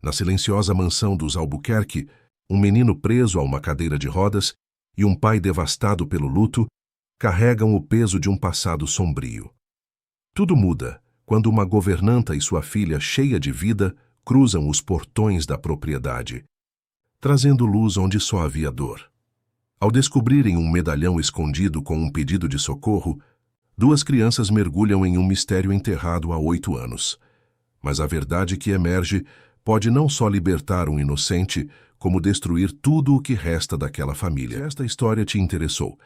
Na silenciosa mansão dos Albuquerque, um menino preso a uma cadeira de rodas e um pai devastado pelo luto carregam o peso de um passado sombrio. Tudo muda quando uma governanta e sua filha, cheia de vida, cruzam os portões da propriedade, trazendo luz onde só havia dor. Ao descobrirem um medalhão escondido com um pedido de socorro, duas crianças mergulham em um mistério enterrado há 8 anos. Mas a verdade que emerge pode não só libertar um inocente, como destruir tudo o que resta daquela família. Se esta história te interessou,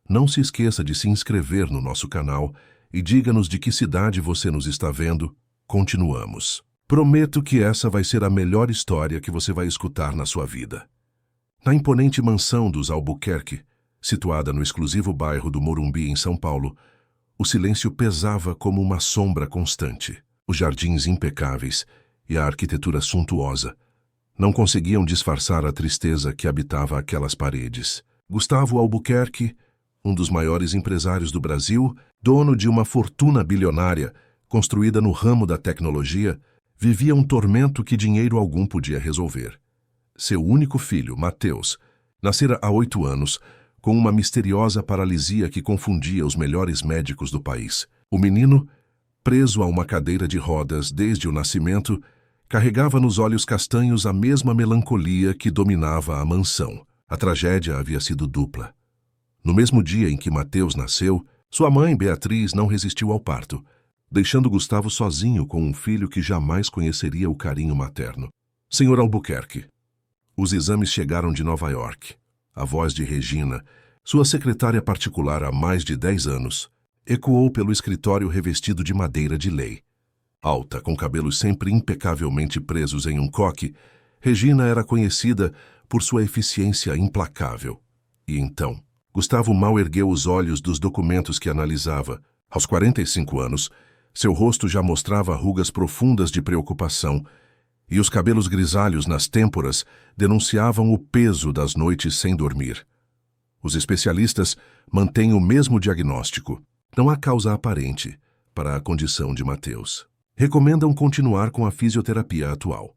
não se esqueça de se inscrever no nosso canal e diga-nos de que cidade você nos está vendo. Continuamos. Prometo que essa vai ser a melhor história que você vai escutar na sua vida. Na imponente mansão dos Albuquerque, situada no exclusivo bairro do Morumbi, em São Paulo, o silêncio pesava como uma sombra constante. Os jardins impecáveis e a arquitetura suntuosa não conseguiam disfarçar a tristeza que habitava aquelas paredes. Gustavo Albuquerque, um dos maiores empresários do Brasil, dono de uma fortuna bilionária construída no ramo da tecnologia, vivia um tormento que dinheiro algum podia resolver. Seu único filho, Mateus, nascera há 8 anos, com uma misteriosa paralisia que confundia os melhores médicos do país. O menino, preso a uma cadeira de rodas desde o nascimento, carregava nos olhos castanhos a mesma melancolia que dominava a mansão. A tragédia havia sido dupla. No mesmo dia em que Mateus nasceu, sua mãe, Beatriz, não resistiu ao parto, deixando Gustavo sozinho com um filho que jamais conheceria o carinho materno. Senhor Albuquerque. Os exames chegaram de Nova York. A voz de Regina, sua secretária particular há mais de 10 anos, ecoou pelo escritório revestido de madeira de lei. Alta, com cabelos sempre impecavelmente presos em um coque, Regina era conhecida por sua eficiência implacável. E então, Gustavo mal ergueu os olhos dos documentos que analisava. Aos 45 anos, seu rosto já mostrava rugas profundas de preocupação, e os cabelos grisalhos nas têmporas denunciavam o peso das noites sem dormir. Os especialistas mantêm o mesmo diagnóstico. Não há causa aparente para a condição de Mateus. Recomendam continuar com a fisioterapia atual.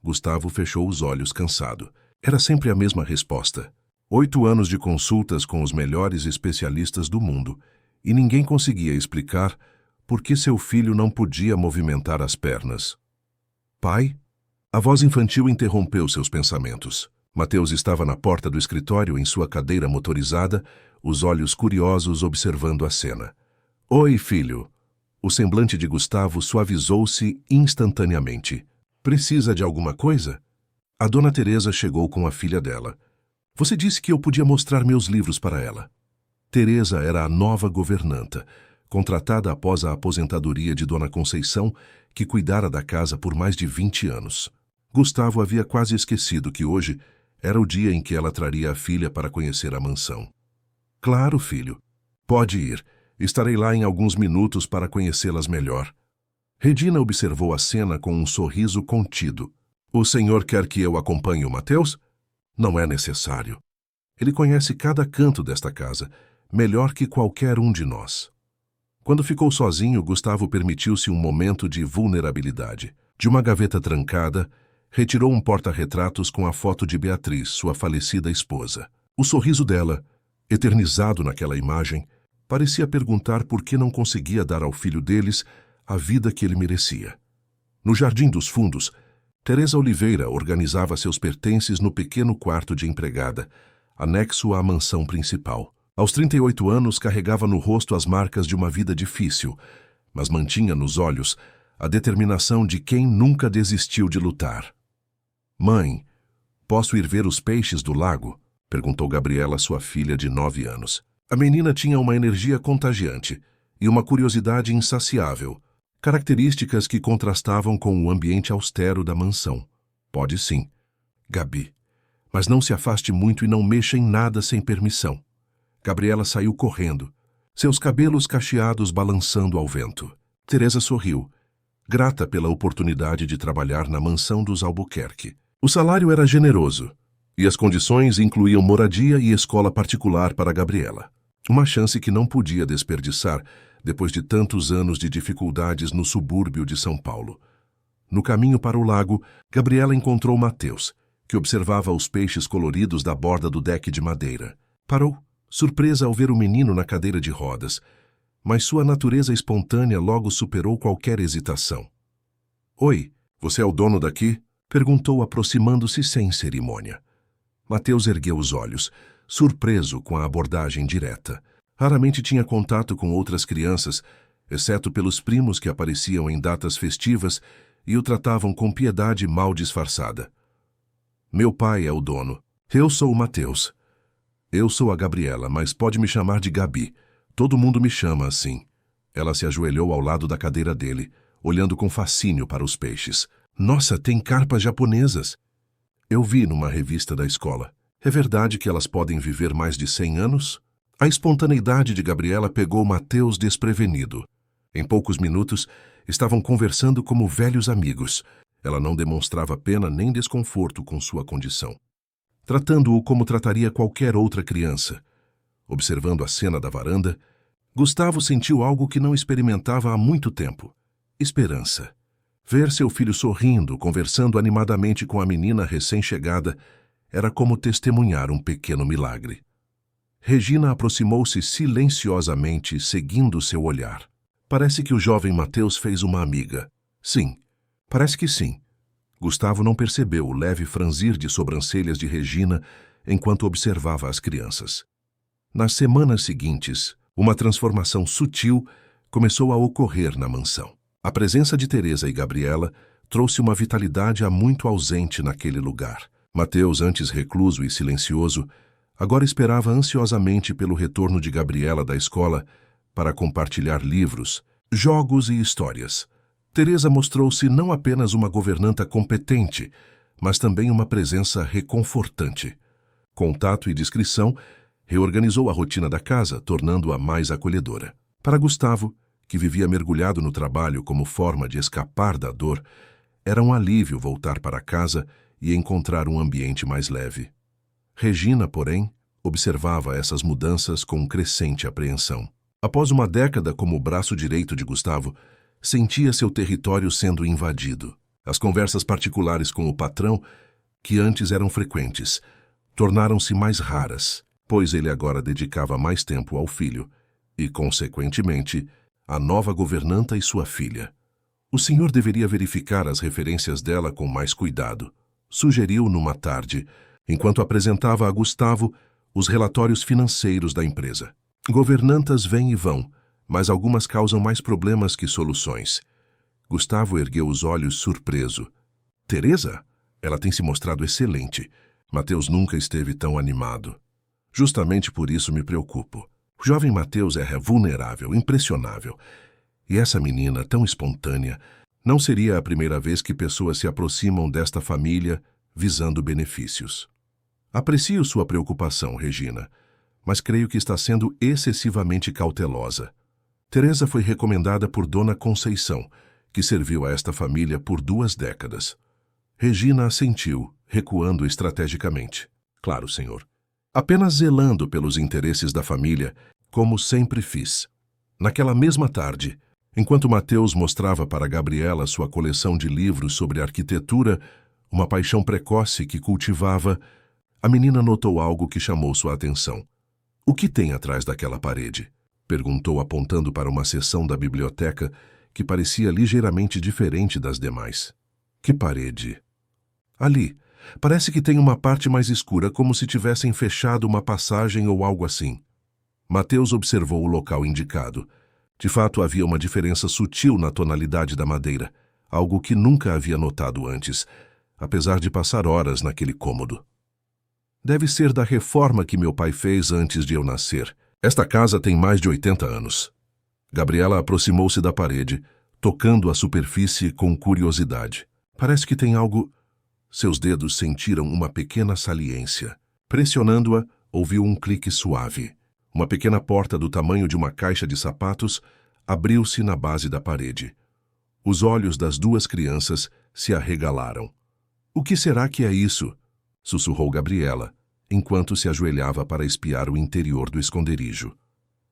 Gustavo fechou os olhos cansado. Era sempre a mesma resposta. 8 anos de consultas com os melhores especialistas do mundo, e ninguém conseguia explicar por que seu filho não podia movimentar as pernas. Pai? A voz infantil interrompeu seus pensamentos. Mateus estava na porta do escritório em sua cadeira motorizada, os olhos curiosos observando a cena. Oi, filho. O semblante de Gustavo suavizou-se instantaneamente. Precisa de alguma coisa? A dona Teresa chegou com a filha dela. Você disse que eu podia mostrar meus livros para ela. Teresa era a nova governanta, contratada após a aposentadoria de Dona Conceição, que cuidara da casa por mais de 20 anos. Gustavo havia quase esquecido que hoje era o dia em que ela traria a filha para conhecer a mansão. Claro, filho. Pode ir. Estarei lá em alguns minutos para conhecê-las melhor. Regina observou a cena com um sorriso contido. O senhor quer que eu acompanhe o Mateus? Não é necessário. Ele conhece cada canto desta casa, melhor que qualquer um de nós. Quando ficou sozinho, Gustavo permitiu-se um momento de vulnerabilidade. De uma gaveta trancada, retirou um porta-retratos com a foto de Beatriz, sua falecida esposa. O sorriso dela, eternizado naquela imagem, parecia perguntar por que não conseguia dar ao filho deles a vida que ele merecia. No Jardim dos Fundos, Teresa Oliveira organizava seus pertences no pequeno quarto de empregada, anexo à mansão principal. Aos 38 anos, carregava no rosto as marcas de uma vida difícil, mas mantinha nos olhos a determinação de quem nunca desistiu de lutar. Mãe, posso ir ver os peixes do lago? Perguntou Gabriela, sua filha de 9 anos. A menina tinha uma energia contagiante e uma curiosidade insaciável, características que contrastavam com o ambiente austero da mansão. Pode sim, Gabi, mas não se afaste muito e não mexa em nada sem permissão. Gabriela saiu correndo, seus cabelos cacheados balançando ao vento. Teresa sorriu, grata pela oportunidade de trabalhar na mansão dos Albuquerque. O salário era generoso, e as condições incluíam moradia e escola particular para Gabriela. Uma chance que não podia desperdiçar depois de tantos anos de dificuldades no subúrbio de São Paulo. No caminho para o lago, Gabriela encontrou Mateus, que observava os peixes coloridos da borda do deck de madeira. Parou, surpresa ao ver o menino na cadeira de rodas, mas sua natureza espontânea logo superou qualquer hesitação. "Oi, você é o dono daqui?" perguntou, aproximando-se sem cerimônia. Mateus ergueu os olhos, surpreso com a abordagem direta. Raramente tinha contato com outras crianças, exceto pelos primos que apareciam em datas festivas e o tratavam com piedade mal disfarçada. "Meu pai é o dono. Eu sou o Mateus." "Eu sou a Gabriela, mas pode me chamar de Gabi. Todo mundo me chama assim." Ela se ajoelhou ao lado da cadeira dele, olhando com fascínio para os peixes. "Nossa, tem carpas japonesas." "Eu vi numa revista da escola. É verdade que elas podem viver mais de 100 anos?" A espontaneidade de Gabriela pegou Mateus desprevenido. Em poucos minutos, estavam conversando como velhos amigos. Ela não demonstrava pena nem desconforto com sua condição, tratando-o como trataria qualquer outra criança. Observando a cena da varanda, Gustavo sentiu algo que não experimentava há muito tempo: esperança. Ver seu filho sorrindo, conversando animadamente com a menina recém-chegada, era como testemunhar um pequeno milagre. Regina aproximou-se silenciosamente, seguindo seu olhar. "Parece que o jovem Mateus fez uma amiga." "Sim, parece que sim." Gustavo não percebeu o leve franzir de sobrancelhas de Regina enquanto observava as crianças. Nas semanas seguintes, uma transformação sutil começou a ocorrer na mansão. A presença de Teresa e Gabriela trouxe uma vitalidade há muito ausente naquele lugar. Mateus, antes recluso e silencioso, agora esperava ansiosamente pelo retorno de Gabriela da escola para compartilhar livros, jogos e histórias. Teresa mostrou-se não apenas uma governanta competente, mas também uma presença reconfortante. Com tato e discrição, reorganizou a rotina da casa, tornando-a mais acolhedora. Para Gustavo, que vivia mergulhado no trabalho como forma de escapar da dor, era um alívio voltar para casa e encontrar um ambiente mais leve. Regina, porém, observava essas mudanças com crescente apreensão. Após uma década como o braço direito de Gustavo, sentia seu território sendo invadido. As conversas particulares com o patrão, que antes eram frequentes, tornaram-se mais raras, pois ele agora dedicava mais tempo ao filho e, consequentemente, à nova governanta e sua filha. O senhor deveria verificar as referências dela com mais cuidado, sugeriu numa tarde, enquanto apresentava a Gustavo os relatórios financeiros da empresa. Governantas vêm e vão, mas algumas causam mais problemas que soluções. Gustavo ergueu os olhos surpreso. Teresa? Ela tem se mostrado excelente. Mateus nunca esteve tão animado. Justamente por isso me preocupo. O jovem Mateus é vulnerável, impressionável. E essa menina, tão espontânea, não seria a primeira vez que pessoas se aproximam desta família visando benefícios. Aprecio sua preocupação, Regina, mas creio que está sendo excessivamente cautelosa. Teresa foi recomendada por Dona Conceição, que serviu a esta família por 2 décadas. Regina assentiu, recuando estrategicamente. Claro, senhor. Apenas zelando pelos interesses da família, como sempre fiz. Naquela mesma tarde, enquanto Mateus mostrava para Gabriela sua coleção de livros sobre arquitetura, uma paixão precoce que cultivava, a menina notou algo que chamou sua atenção. "O que tem atrás daquela parede?" perguntou, apontando para uma seção da biblioteca que parecia ligeiramente diferente das demais. "Que parede?" "Ali. Parece que tem uma parte mais escura, como se tivessem fechado uma passagem ou algo assim." Mateus observou o local indicado. De fato, havia uma diferença sutil na tonalidade da madeira, algo que nunca havia notado antes, apesar de passar horas naquele cômodo. "Deve ser da reforma que meu pai fez antes de eu nascer. Esta casa tem mais de 80 anos." Gabriela aproximou-se da parede, tocando a superfície com curiosidade. "Parece que tem algo..." Seus dedos sentiram uma pequena saliência. Pressionando-a, ouviu um clique suave. Uma pequena porta do tamanho de uma caixa de sapatos abriu-se na base da parede. Os olhos das 2 crianças se arregalaram. "O que será que é isso?" sussurrou Gabriela, enquanto se ajoelhava para espiar o interior do esconderijo.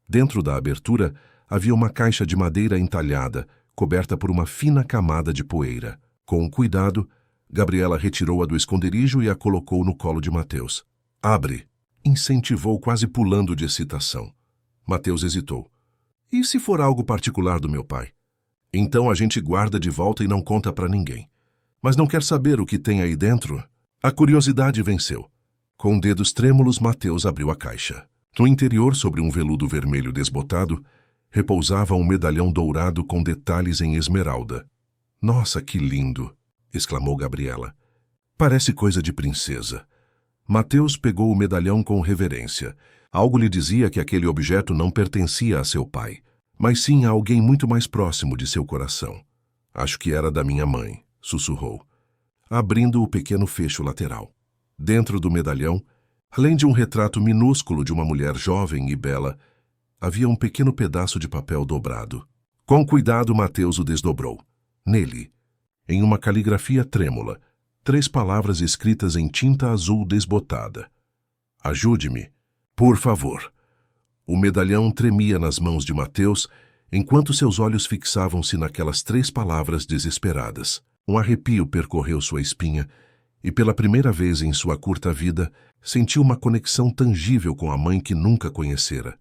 Dentro da abertura havia uma caixa de madeira entalhada, coberta por uma fina camada de poeira. Com cuidado, Gabriela retirou-a do esconderijo e a colocou no colo de Mateus. Abre, incentivou quase pulando de excitação. Mateus hesitou. E se for algo particular do meu pai? Então a gente guarda de volta e não conta para ninguém. Mas não quer saber o que tem aí dentro? A curiosidade venceu. Com dedos trêmulos, Mateus abriu a caixa. No interior, sobre um veludo vermelho desbotado, repousava um medalhão dourado com detalhes em esmeralda. Nossa, que lindo! Exclamou Gabriela. Parece coisa de princesa. Mateus pegou o medalhão com reverência. Algo lhe dizia que aquele objeto não pertencia a seu pai, mas sim a alguém muito mais próximo de seu coração. Acho que era da minha mãe, sussurrou, abrindo o pequeno fecho lateral. Dentro do medalhão, além de um retrato minúsculo de uma mulher jovem e bela, havia um pequeno pedaço de papel dobrado. Com cuidado, Mateus o desdobrou. Nele, em uma caligrafia trêmula, 3 palavras escritas em tinta azul desbotada. Ajude-me, por favor. O medalhão tremia nas mãos de Mateus, enquanto seus olhos fixavam-se naquelas 3 palavras desesperadas. Um arrepio percorreu sua espinha e, pela primeira vez em sua curta vida, sentiu uma conexão tangível com a mãe que nunca conhecera.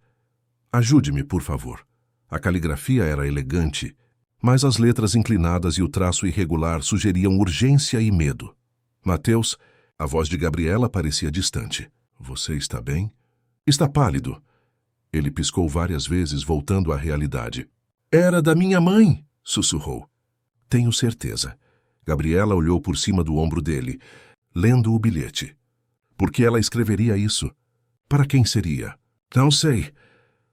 Ajude-me, por favor. A caligrafia era elegante, mas as letras inclinadas e o traço irregular sugeriam urgência e medo. Mateus, a voz de Gabriela parecia distante. Você está bem? Está pálido. Ele piscou várias vezes, voltando à realidade. Era da minha mãe, sussurrou. Tenho certeza. Gabriela olhou por cima do ombro dele, lendo o bilhete. Por que ela escreveria isso? Para quem seria? Não sei.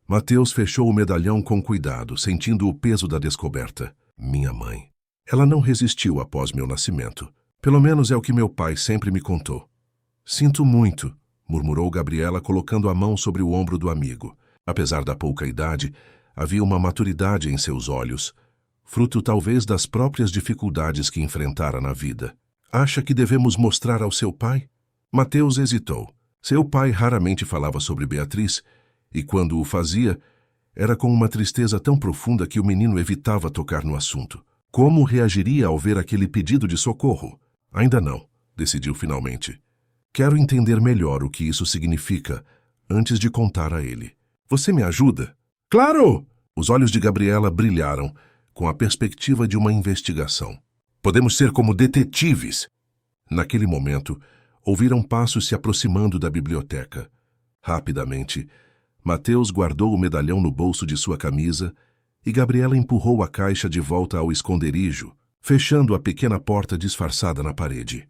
Mateus fechou o medalhão com cuidado, sentindo o peso da descoberta. Minha mãe. Ela não resistiu após meu nascimento. Pelo menos é o que meu pai sempre me contou. Sinto muito, murmurou Gabriela, colocando a mão sobre o ombro do amigo. Apesar da pouca idade, havia uma maturidade em seus olhos, fruto talvez das próprias dificuldades que enfrentara na vida. Acha que devemos mostrar ao seu pai? Mateus hesitou. Seu pai raramente falava sobre Beatriz, e quando o fazia, era com uma tristeza tão profunda que o menino evitava tocar no assunto. Como reagiria ao ver aquele pedido de socorro? Ainda não, decidiu finalmente. Quero entender melhor o que isso significa antes de contar a ele. Você me ajuda? Claro! Os olhos de Gabriela brilharam com a perspectiva de uma investigação. Podemos ser como detetives. Naquele momento, ouviram passos se aproximando da biblioteca. Rapidamente, Mateus guardou o medalhão no bolso de sua camisa e Gabriela empurrou a caixa de volta ao esconderijo, fechando a pequena porta disfarçada na parede.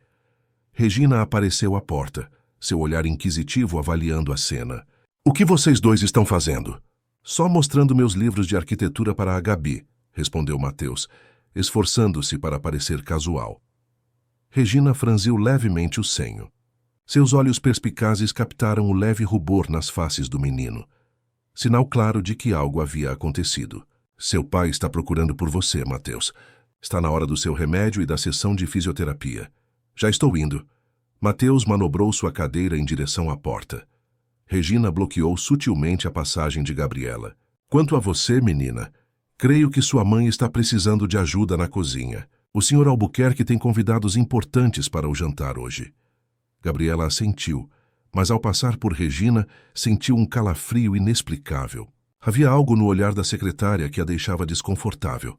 Regina apareceu à porta, seu olhar inquisitivo avaliando a cena. O que vocês dois estão fazendo? Só mostrando meus livros de arquitetura para a Gabi, respondeu Mateus, esforçando-se para parecer casual. Regina franziu levemente o senho. Seus olhos perspicazes captaram o leve rubor nas faces do menino. Sinal claro de que algo havia acontecido. Seu pai está procurando por você, Mateus. Está na hora do seu remédio e da sessão de fisioterapia. Já estou indo. Mateus manobrou sua cadeira em direção à porta. Regina bloqueou sutilmente a passagem de Gabriela. Quanto a você, menina, creio que sua mãe está precisando de ajuda na cozinha. O Sr. Albuquerque tem convidados importantes para o jantar hoje. Gabriela assentiu, mas ao passar por Regina, sentiu um calafrio inexplicável. Havia algo no olhar da secretária que a deixava desconfortável.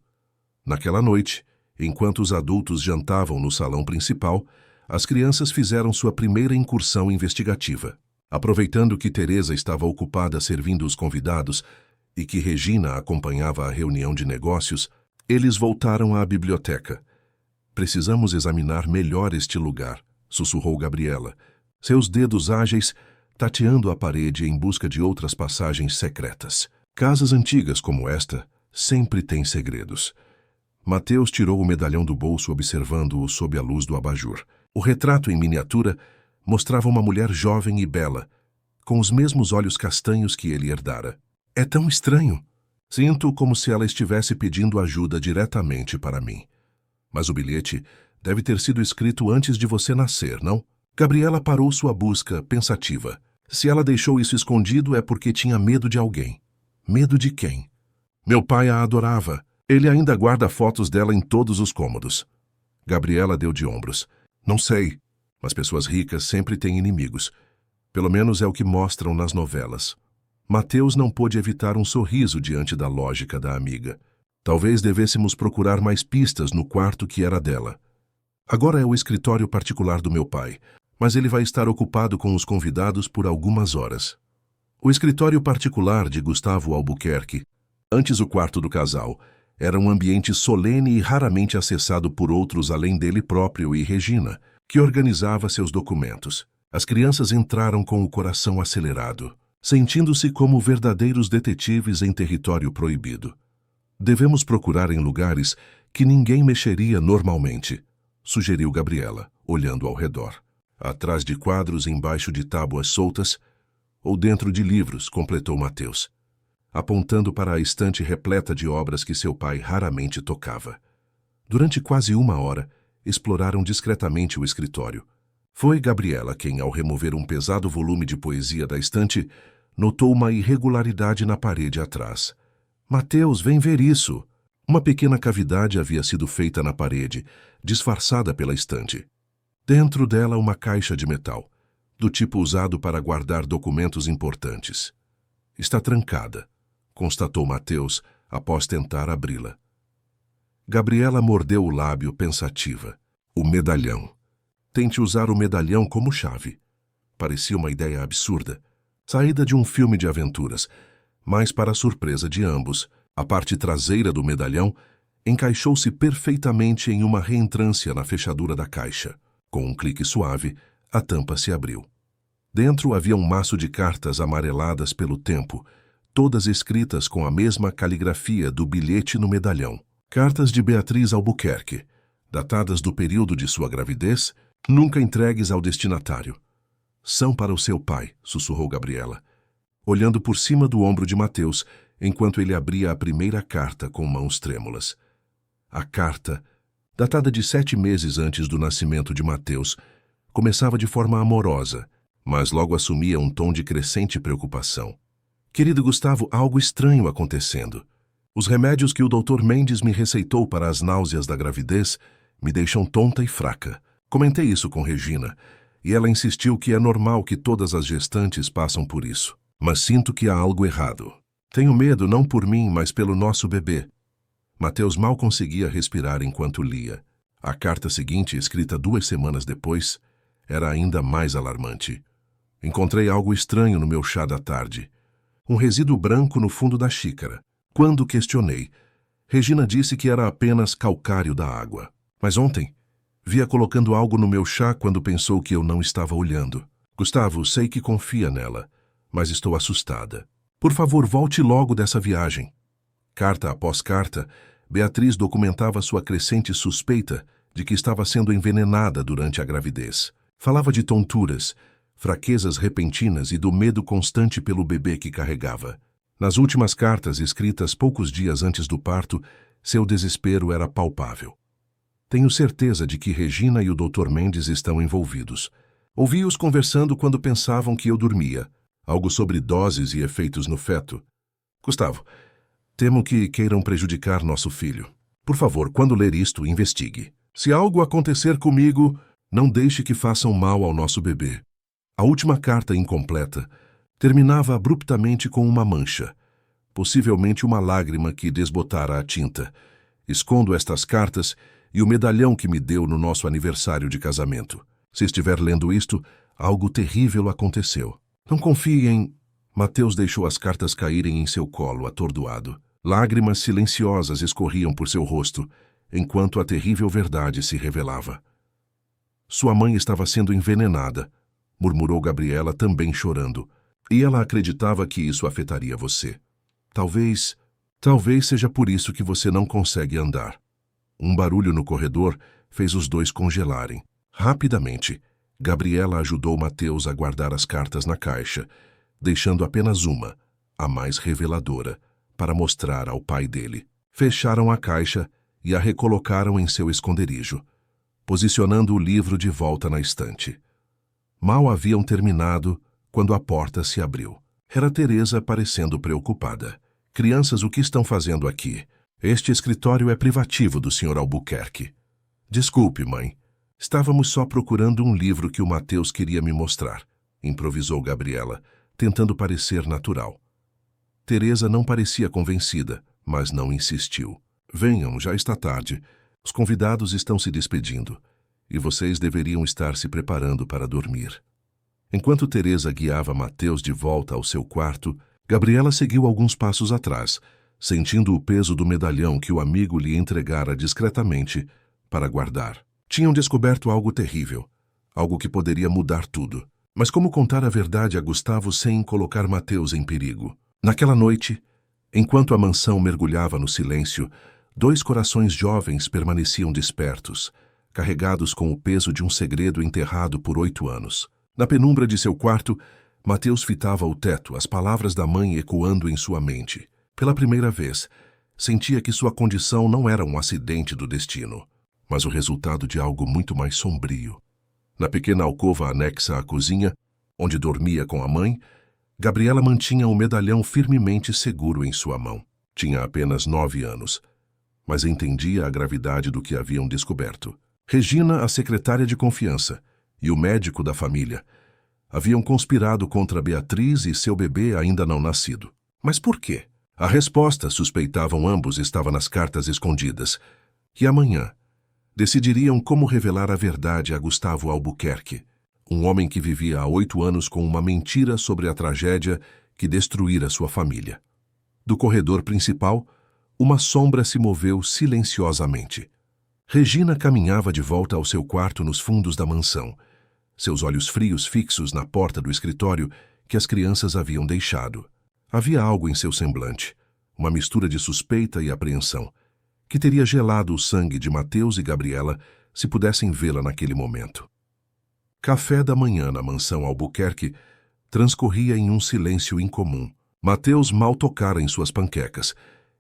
Naquela noite, enquanto os adultos jantavam no salão principal, as crianças fizeram sua primeira incursão investigativa. Aproveitando que Teresa estava ocupada servindo os convidados e que Regina acompanhava a reunião de negócios, eles voltaram à biblioteca. Precisamos examinar melhor este lugar, sussurrou Gabriela, seus dedos ágeis tateando a parede em busca de outras passagens secretas. Casas antigas como esta sempre têm segredos. Mateus tirou o medalhão do bolso observando-o sob a luz do abajur. O retrato em miniatura mostrava uma mulher jovem e bela, com os mesmos olhos castanhos que ele herdara. É tão estranho. Sinto como se ela estivesse pedindo ajuda diretamente para mim. Mas o bilhete deve ter sido escrito antes de você nascer, não? Gabriela parou sua busca, pensativa. Se ela deixou isso escondido é porque tinha medo de alguém. Medo de quem? Meu pai a adorava. Ele ainda guarda fotos dela em todos os cômodos. Gabriela deu de ombros. Não sei, mas pessoas ricas sempre têm inimigos. Pelo menos é o que mostram nas novelas. Mateus não pôde evitar um sorriso diante da lógica da amiga. Talvez devêssemos procurar mais pistas no quarto que era dela. Agora é o escritório particular do meu pai, mas ele vai estar ocupado com os convidados por algumas horas. O escritório particular de Gustavo Albuquerque, antes o quarto do casal, era um ambiente solene e raramente acessado por outros além dele próprio e Regina, que organizava seus documentos. As crianças entraram com o coração acelerado, sentindo-se como verdadeiros detetives em território proibido. Devemos procurar em lugares que ninguém mexeria normalmente, sugeriu Gabriela, olhando ao redor. Atrás de quadros embaixo de tábuas soltas, ou dentro de livros, completou Mateus, apontando para a estante repleta de obras que seu pai raramente tocava. Durante quase uma hora, exploraram discretamente o escritório. Foi Gabriela quem, ao remover um pesado volume de poesia da estante, notou uma irregularidade na parede atrás. Mateus, vem ver isso! Uma pequena cavidade havia sido feita na parede, disfarçada pela estante. Dentro dela, uma caixa de metal, do tipo usado para guardar documentos importantes. Está trancada, constatou Mateus, após tentar abri-la. Gabriela mordeu o lábio pensativa. O medalhão. Tente usar o medalhão como chave. Parecia uma ideia absurda, saída de um filme de aventuras, mas para a surpresa de ambos, a parte traseira do medalhão encaixou-se perfeitamente em uma reentrância na fechadura da caixa. Com um clique suave, a tampa se abriu. Dentro havia um maço de cartas amareladas pelo tempo, todas escritas com a mesma caligrafia do bilhete no medalhão. Cartas de Beatriz Albuquerque, datadas do período de sua gravidez, nunca entregues ao destinatário. São para o seu pai, sussurrou Gabriela, olhando por cima do ombro de Mateus, enquanto ele abria a primeira carta com mãos trêmulas. A carta, datada de 7 meses antes do nascimento de Mateus, começava de forma amorosa, mas logo assumia um tom de crescente preocupação. Querido Gustavo, algo estranho acontecendo. Os remédios que o Dr. Mendes me receitou para as náuseas da gravidez me deixam tonta e fraca. Comentei isso com Regina, e ela insistiu que é normal que todas as gestantes passam por isso. Mas sinto que há algo errado. Tenho medo não por mim, mas pelo nosso bebê. Mateus mal conseguia respirar enquanto lia. A carta seguinte, escrita 2 semanas depois, era ainda mais alarmante. Encontrei algo estranho no meu chá da tarde. Um resíduo branco no fundo da xícara. Quando questionei, Regina disse que era apenas calcário da água. Mas ontem, via colocando algo no meu chá quando pensou que eu não estava olhando. Gustavo, sei que confia nela, mas estou assustada. Por favor, volte logo dessa viagem. Carta após carta, Beatriz documentava sua crescente suspeita de que estava sendo envenenada durante a gravidez. Falava de tonturas, fraquezas repentinas e do medo constante pelo bebê que carregava. Nas últimas cartas, escritas poucos dias antes do parto, seu desespero era palpável. Tenho certeza de que Regina e o Dr. Mendes estão envolvidos. Ouvi-os conversando quando pensavam que eu dormia. Algo sobre doses e efeitos no feto. Gustavo, temo que queiram prejudicar nosso filho. Por favor, quando ler isto, investigue. Se algo acontecer comigo, não deixe que façam mal ao nosso bebê. A última carta incompleta terminava abruptamente com uma mancha, possivelmente uma lágrima que desbotara a tinta. Escondo estas cartas e o medalhão que me deu no nosso aniversário de casamento. Se estiver lendo isto, algo terrível aconteceu. Não confie em... Mateus deixou as cartas caírem em seu colo, atordoado. Lágrimas silenciosas escorriam por seu rosto, enquanto a terrível verdade se revelava. Sua mãe estava sendo envenenada, murmurou Gabriela, também chorando. E ela acreditava que isso afetaria você. Talvez seja por isso que você não consegue andar. Um barulho no corredor fez os dois congelarem. Rapidamente, Gabriela ajudou Mateus a guardar as cartas na caixa, deixando apenas uma, a mais reveladora, para mostrar ao pai dele. Fecharam a caixa e a recolocaram em seu esconderijo, posicionando o livro de volta na estante. Mal haviam terminado quando a porta se abriu. Era Teresa parecendo preocupada. Crianças, o que estão fazendo aqui? Este escritório é privativo do Sr. Albuquerque. Desculpe, mãe. Estávamos só procurando um livro que o Mateus queria me mostrar, improvisou Gabriela, tentando parecer natural. Teresa não parecia convencida, mas não insistiu. Venham, já está tarde. Os convidados estão se despedindo, e vocês deveriam estar se preparando para dormir. Enquanto Teresa guiava Mateus de volta ao seu quarto, Gabriela seguiu alguns passos atrás, sentindo o peso do medalhão que o amigo lhe entregara discretamente para guardar. Tinham descoberto algo terrível, algo que poderia mudar tudo. Mas como contar a verdade a Gustavo sem colocar Mateus em perigo? Naquela noite, enquanto a mansão mergulhava no silêncio, 2 corações jovens permaneciam despertos, carregados com o peso de um segredo enterrado por 8 anos. Na penumbra de seu quarto, Mateus fitava o teto, as palavras da mãe ecoando em sua mente. Pela primeira vez, sentia que sua condição não era um acidente do destino, mas o resultado de algo muito mais sombrio. Na pequena alcova anexa à cozinha, onde dormia com a mãe, Gabriela mantinha o medalhão firmemente seguro em sua mão. Tinha apenas 9 anos, mas entendia a gravidade do que haviam descoberto. Regina, a secretária de confiança, e o médico da família haviam conspirado contra Beatriz e seu bebê ainda não nascido. Mas por quê? A resposta, suspeitavam ambos, estava nas cartas escondidas. E amanhã decidiriam como revelar a verdade a Gustavo Albuquerque, um homem que vivia há 8 anos com uma mentira sobre a tragédia que destruíra sua família. Do corredor principal, uma sombra se moveu silenciosamente. Regina caminhava de volta ao seu quarto nos fundos da mansão, seus olhos frios fixos na porta do escritório que as crianças haviam deixado. Havia algo em seu semblante, uma mistura de suspeita e apreensão, que teria gelado o sangue de Mateus e Gabriela se pudessem vê-la naquele momento. Café da manhã na mansão Albuquerque transcorria em um silêncio incomum. Mateus mal tocara em suas panquecas,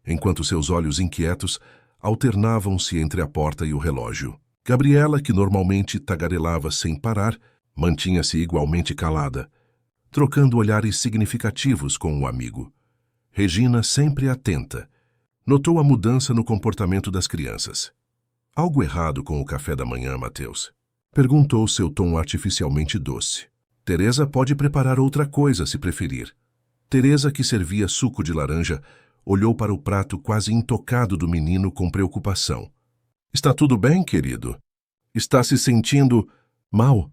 enquanto seus olhos inquietos alternavam-se entre a porta e o relógio. Gabriela, que normalmente tagarelava sem parar, mantinha-se igualmente calada, trocando olhares significativos com o amigo. Regina, sempre atenta, notou a mudança no comportamento das crianças. Algo errado com o café da manhã, Mateus? Perguntou seu tom artificialmente doce. Teresa pode preparar outra coisa, se preferir. Teresa, que servia suco de laranja, olhou para o prato quase intocado do menino com preocupação. Está tudo bem, querido? Está se sentindo mal?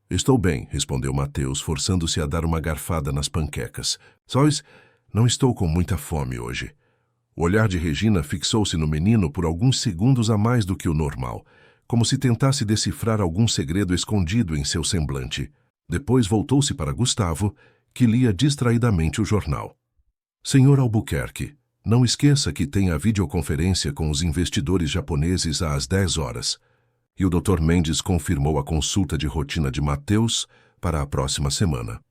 Estou bem, respondeu Mateus, forçando-se a dar uma garfada nas panquecas. Sóis, não estou com muita fome hoje. O olhar de Regina fixou-se no menino por alguns segundos a mais do que o normal, como se tentasse decifrar algum segredo escondido em seu semblante. Depois voltou-se para Gustavo, que lia distraidamente o jornal. Senhor Albuquerque, não esqueça que tem a videoconferência com os investidores japoneses às 10 horas. E o Dr. Mendes confirmou a consulta de rotina de Mateus para a próxima semana.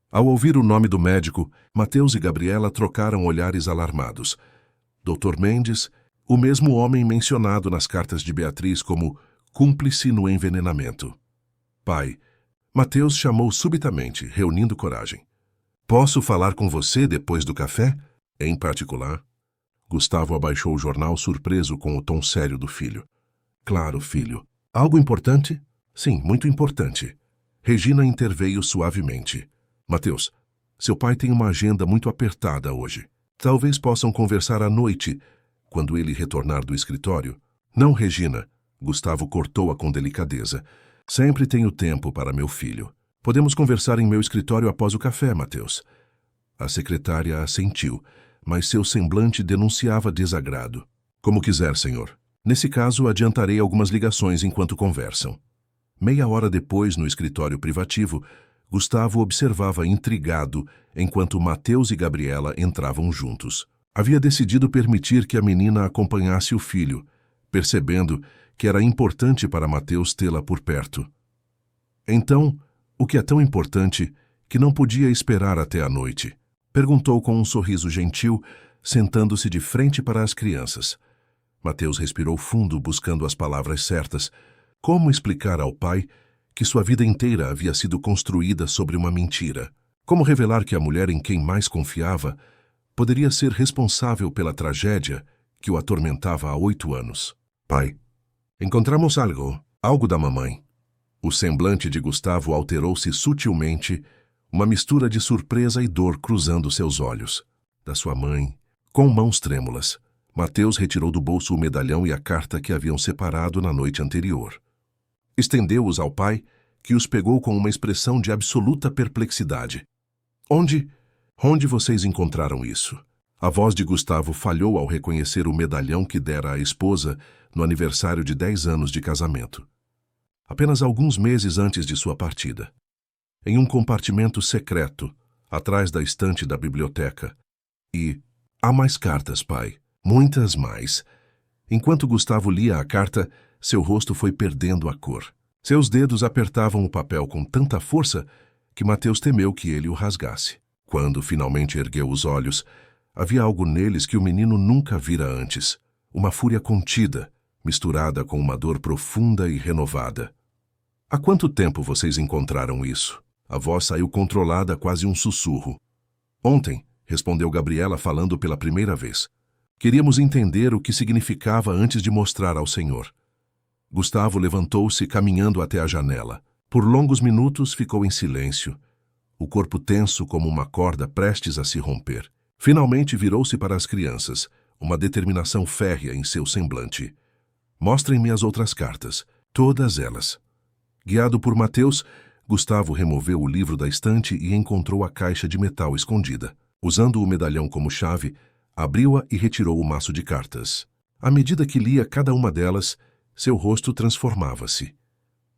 Ao ouvir o nome do médico, Mateus e Gabriela trocaram olhares alarmados. Dr. Mendes, o mesmo homem mencionado nas cartas de Beatriz como cúmplice no envenenamento. Pai, Mateus chamou subitamente, reunindo coragem. Posso falar com você depois do café? Em particular. Gustavo abaixou o jornal surpreso com o tom sério do filho. Claro, filho. Algo importante? Sim, muito importante. Regina interveio suavemente. Mateus, seu pai tem uma agenda muito apertada hoje. Talvez possam conversar à noite, quando ele retornar do escritório. Não, Regina. Gustavo cortou-a com delicadeza. Sempre tenho tempo para meu filho. Podemos conversar em meu escritório após o café, Mateus. A secretária assentiu, mas seu semblante denunciava desagrado. Como quiser, senhor. Nesse caso, adiantarei algumas ligações enquanto conversam. Meia hora depois, no escritório privativo, Gustavo observava intrigado enquanto Mateus e Gabriela entravam juntos. Havia decidido permitir que a menina acompanhasse o filho, percebendo que era importante para Mateus tê-la por perto. Então, o que é tão importante que não podia esperar até a noite? Perguntou com um sorriso gentil, sentando-se de frente para as crianças. Mateus respirou fundo, buscando as palavras certas. Como explicar ao pai que sua vida inteira havia sido construída sobre uma mentira? Como revelar que a mulher em quem mais confiava poderia ser responsável pela tragédia que o atormentava há 8 anos? Pai, Encontramos algo da mamãe. O semblante de Gustavo alterou-se sutilmente, uma mistura de surpresa e dor cruzando seus olhos. Da sua mãe. Com mãos trêmulas, Mateus retirou do bolso o medalhão e a carta que haviam separado na noite anterior. Estendeu-os ao pai, que os pegou com uma expressão de absoluta perplexidade. Onde vocês encontraram isso? A voz de Gustavo falhou ao reconhecer o medalhão que dera à esposa no aniversário de 10 anos de casamento. Apenas alguns meses antes de sua partida. Em um compartimento secreto, atrás da estante da biblioteca. E há mais cartas, pai. Muitas mais. Enquanto Gustavo lia a carta, seu rosto foi perdendo a cor. Seus dedos apertavam o papel com tanta força que Mateus temeu que ele o rasgasse. Quando finalmente ergueu os olhos, havia algo neles que o menino nunca vira antes. Uma fúria contida, misturada com uma dor profunda e renovada. Há quanto tempo vocês encontraram isso? A voz saiu controlada, quase um sussurro. Ontem, respondeu Gabriela falando pela primeira vez. Queríamos entender o que significava antes de mostrar ao Senhor. Gustavo levantou-se caminhando até a janela. Por longos minutos ficou em silêncio, o corpo tenso como uma corda prestes a se romper. Finalmente virou-se para as crianças, uma determinação férrea em seu semblante. Mostrem-me as outras cartas, todas elas. Guiado por Mateus, Gustavo removeu o livro da estante e encontrou a caixa de metal escondida. Usando o medalhão como chave, abriu-a e retirou o maço de cartas. À medida que lia cada uma delas, seu rosto transformava-se.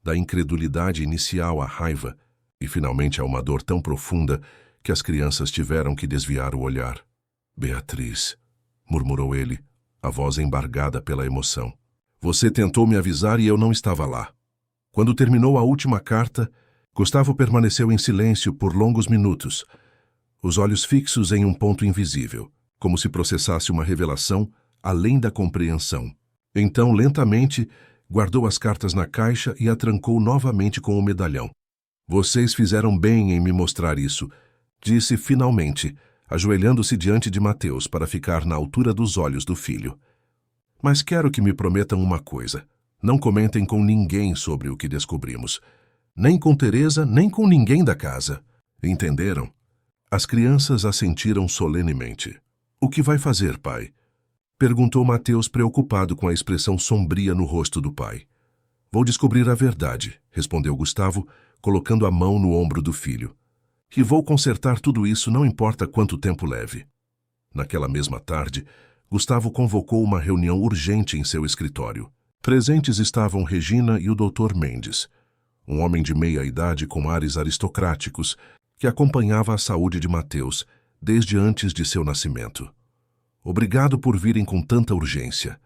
Da incredulidade inicial à raiva, e finalmente a uma dor tão profunda que as crianças tiveram que desviar o olhar. Beatriz, murmurou ele, a voz embargada pela emoção. Você tentou me avisar e eu não estava lá. Quando terminou a última carta, Gustavo permaneceu em silêncio por longos minutos, os olhos fixos em um ponto invisível, como se processasse uma revelação além da compreensão. Então, lentamente, guardou as cartas na caixa e a trancou novamente com o medalhão. Vocês fizeram bem em me mostrar isso, disse finalmente, ajoelhando-se diante de Mateus para ficar na altura dos olhos do filho. Mas quero que me prometam uma coisa. Não comentem com ninguém sobre o que descobrimos. Nem com Teresa, nem com ninguém da casa. Entenderam? As crianças assentiram solenemente. O que vai fazer, pai? Perguntou Mateus, preocupado com a expressão sombria no rosto do pai. Vou descobrir a verdade, respondeu Gustavo, colocando a mão no ombro do filho. E vou consertar tudo isso, não importa quanto tempo leve. Naquela mesma tarde, Gustavo convocou uma reunião urgente em seu escritório. Presentes estavam Regina e o Dr. Mendes, um homem de meia idade com ares aristocráticos, que acompanhava a saúde de Mateus desde antes de seu nascimento. Obrigado por virem com tanta urgência.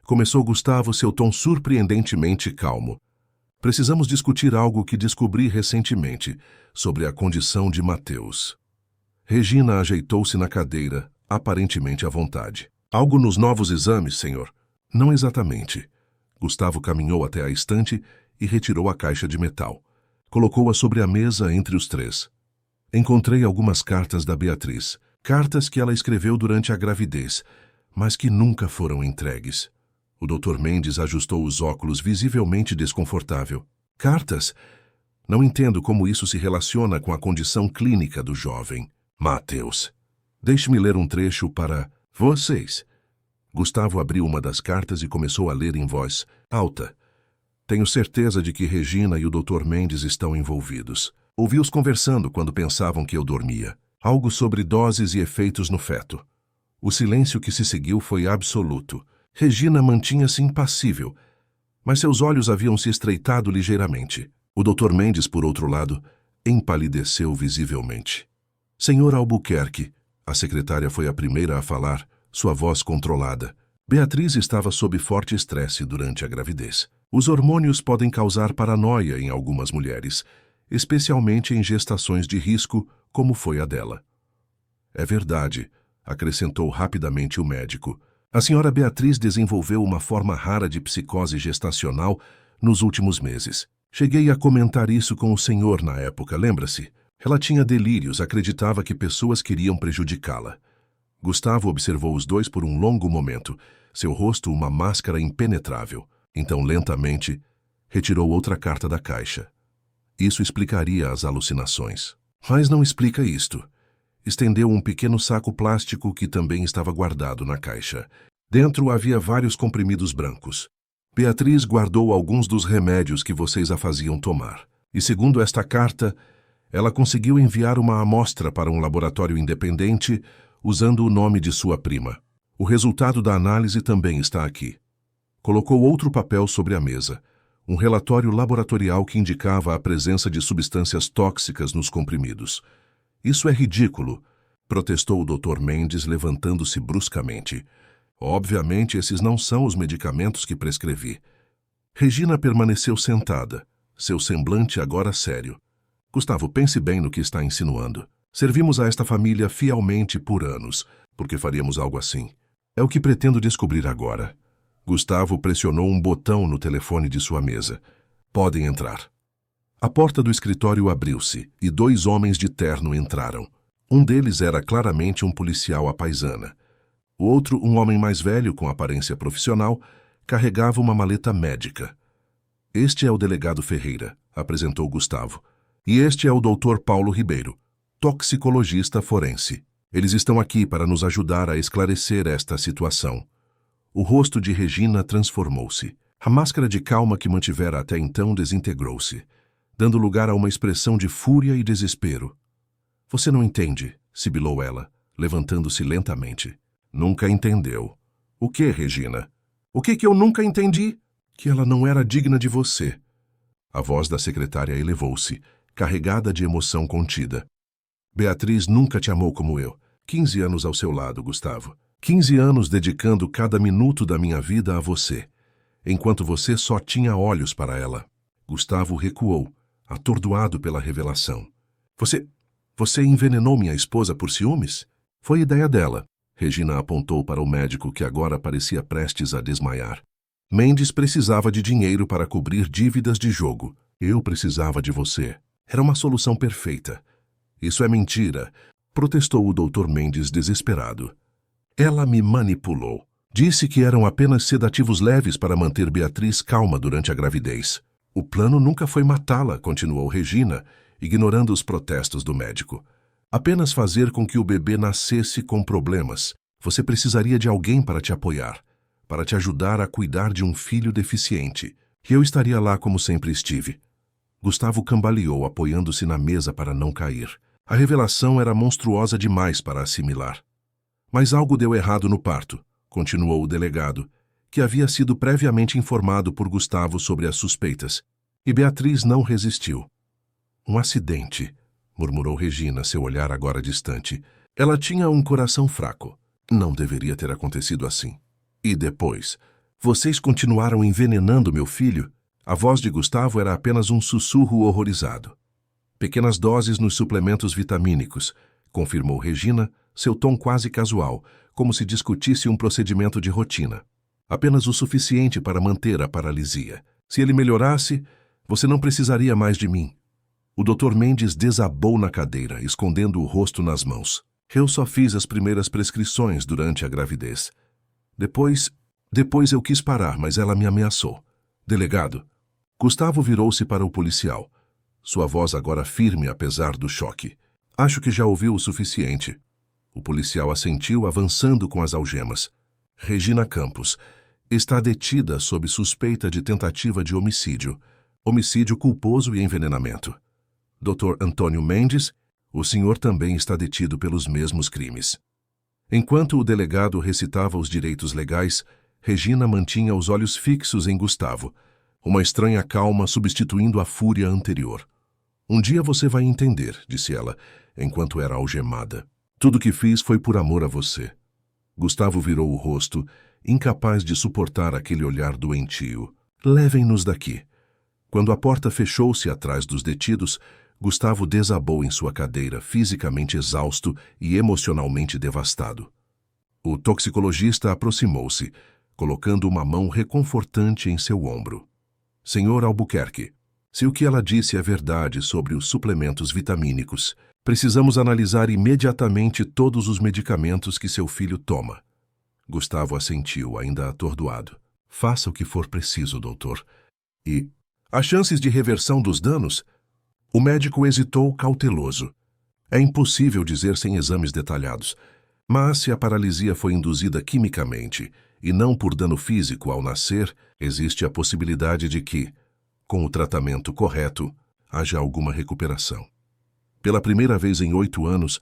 Começou Gustavo, seu tom surpreendentemente calmo. Precisamos discutir algo que descobri recentemente sobre a condição de Mateus. Regina ajeitou-se na cadeira, aparentemente à vontade. Algo nos novos exames, senhor? Não exatamente. Gustavo caminhou até a estante e retirou a caixa de metal. Colocou-a sobre a mesa entre os três. Encontrei algumas cartas da Beatriz, cartas que ela escreveu durante a gravidez, mas que nunca foram entregues. O Dr. Mendes ajustou os óculos, visivelmente desconfortável. Cartas? Não entendo como isso se relaciona com a condição clínica do jovem. Mateus, deixe-me ler um trecho para vocês. Gustavo abriu uma das cartas e começou a ler em voz alta. Tenho certeza de que Regina e o Dr. Mendes estão envolvidos. Ouvi-os conversando quando pensavam que eu dormia. Algo sobre doses e efeitos no feto. O silêncio que se seguiu foi absoluto. Regina mantinha-se impassível, mas seus olhos haviam se estreitado ligeiramente. O Dr. Mendes, por outro lado, empalideceu visivelmente. Senhor Albuquerque, a secretária foi a primeira a falar, sua voz controlada. Beatriz estava sob forte estresse durante a gravidez. Os hormônios podem causar paranoia em algumas mulheres, especialmente em gestações de risco, como foi a dela. É verdade, acrescentou rapidamente o médico. A senhora Beatriz desenvolveu uma forma rara de psicose gestacional nos últimos meses. Cheguei a comentar isso com o senhor na época, lembra-se? Ela tinha delírios, acreditava que pessoas queriam prejudicá-la. Gustavo observou os dois por um longo momento, seu rosto uma máscara impenetrável. Então, lentamente, retirou outra carta da caixa. Isso explicaria as alucinações. Mas não explica isto. Estendeu um pequeno saco plástico que também estava guardado na caixa. Dentro havia vários comprimidos brancos. Beatriz guardou alguns dos remédios que vocês a faziam tomar. E segundo esta carta, ela conseguiu enviar uma amostra para um laboratório independente usando o nome de sua prima. O resultado da análise também está aqui. Colocou outro papel sobre a mesa, um relatório laboratorial que indicava a presença de substâncias tóxicas nos comprimidos. Isso é ridículo, protestou o Dr. Mendes, levantando-se bruscamente. Obviamente, esses não são os medicamentos que prescrevi. Regina permaneceu sentada, seu semblante agora sério. Gustavo, pense bem no que está insinuando. Servimos a esta família fielmente por anos, porque faríamos algo assim. É o que pretendo descobrir agora. Gustavo pressionou um botão no telefone de sua mesa. Podem entrar. A porta do escritório abriu-se e 2 homens de terno entraram. Um deles era claramente um policial à paisana. O outro, um homem mais velho com aparência profissional, carregava uma maleta médica. Este é o delegado Ferreira, apresentou Gustavo. E este é o Dr. Paulo Ribeiro, toxicologista forense. Eles estão aqui para nos ajudar a esclarecer esta situação. O rosto de Regina transformou-se. A máscara de calma que mantivera até então desintegrou-se, dando lugar a uma expressão de fúria e desespero. Você não entende, sibilou ela, levantando-se lentamente. Nunca entendeu. O que, Regina? O que eu nunca entendi? Que ela não era digna de você. A voz da secretária elevou-se, carregada de emoção contida. Beatriz nunca te amou como eu. 15 anos ao seu lado, Gustavo. 15 anos dedicando cada minuto da minha vida a você, enquanto você só tinha olhos para ela. Gustavo recuou, atordoado pela revelação. Você envenenou minha esposa por ciúmes? Foi ideia dela. Regina apontou para o médico que agora parecia prestes a desmaiar. Mendes precisava de dinheiro para cobrir dívidas de jogo. Eu precisava de você. Era uma solução perfeita. Isso é mentira, protestou o Dr. Mendes desesperado. Ela me manipulou. Disse que eram apenas sedativos leves para manter Beatriz calma durante a gravidez. O plano nunca foi matá-la, continuou Regina, ignorando os protestos do médico. Apenas fazer com que o bebê nascesse com problemas. Você precisaria de alguém para te apoiar, para te ajudar a cuidar de um filho deficiente. E eu estaria lá como sempre estive. Gustavo cambaleou, apoiando-se na mesa para não cair. A revelação era monstruosa demais para assimilar. Mas algo deu errado no parto, continuou o delegado, que havia sido previamente informado por Gustavo sobre as suspeitas. E Beatriz não resistiu. Um acidente, murmurou Regina, seu olhar agora distante. Ela tinha um coração fraco. Não deveria ter acontecido assim. E depois? Vocês continuaram envenenando meu filho? A voz de Gustavo era apenas um sussurro horrorizado. Pequenas doses nos suplementos vitamínicos, confirmou Regina, seu tom quase casual, como se discutisse um procedimento de rotina. Apenas o suficiente para manter a paralisia. Se ele melhorasse, você não precisaria mais de mim. O Dr. Mendes desabou na cadeira, escondendo o rosto nas mãos. Eu só fiz as primeiras prescrições durante a gravidez. Depois eu quis parar, mas ela me ameaçou. Delegado. Gustavo virou-se para o policial. Sua voz agora firme apesar do choque. Acho que já ouviu o suficiente. O policial assentiu, avançando com as algemas. Regina Campos está detida sob suspeita de tentativa de homicídio culposo e envenenamento. Dr. Antônio Mendes, o senhor também está detido pelos mesmos crimes. Enquanto o delegado recitava os direitos legais, Regina mantinha os olhos fixos em Gustavo, uma estranha calma substituindo a fúria anterior. Um dia você vai entender, disse ela, enquanto era algemada. Tudo o que fiz foi por amor a você. Gustavo virou o rosto, incapaz de suportar aquele olhar doentio. Levem-nos daqui. Quando a porta fechou-se atrás dos detidos, Gustavo desabou em sua cadeira, fisicamente exausto e emocionalmente devastado. O toxicologista aproximou-se, colocando uma mão reconfortante em seu ombro. Senhor Albuquerque, se o que ela disse é verdade sobre os suplementos vitamínicos, precisamos analisar imediatamente todos os medicamentos que seu filho toma. Gustavo assentiu, ainda atordoado. Faça o que for preciso, doutor. E as chances de reversão dos danos? O médico hesitou cauteloso. É impossível dizer sem exames detalhados. Mas se a paralisia foi induzida quimicamente e não por dano físico ao nascer, existe a possibilidade de que, com o tratamento correto, haja alguma recuperação. Pela primeira vez em 8 anos,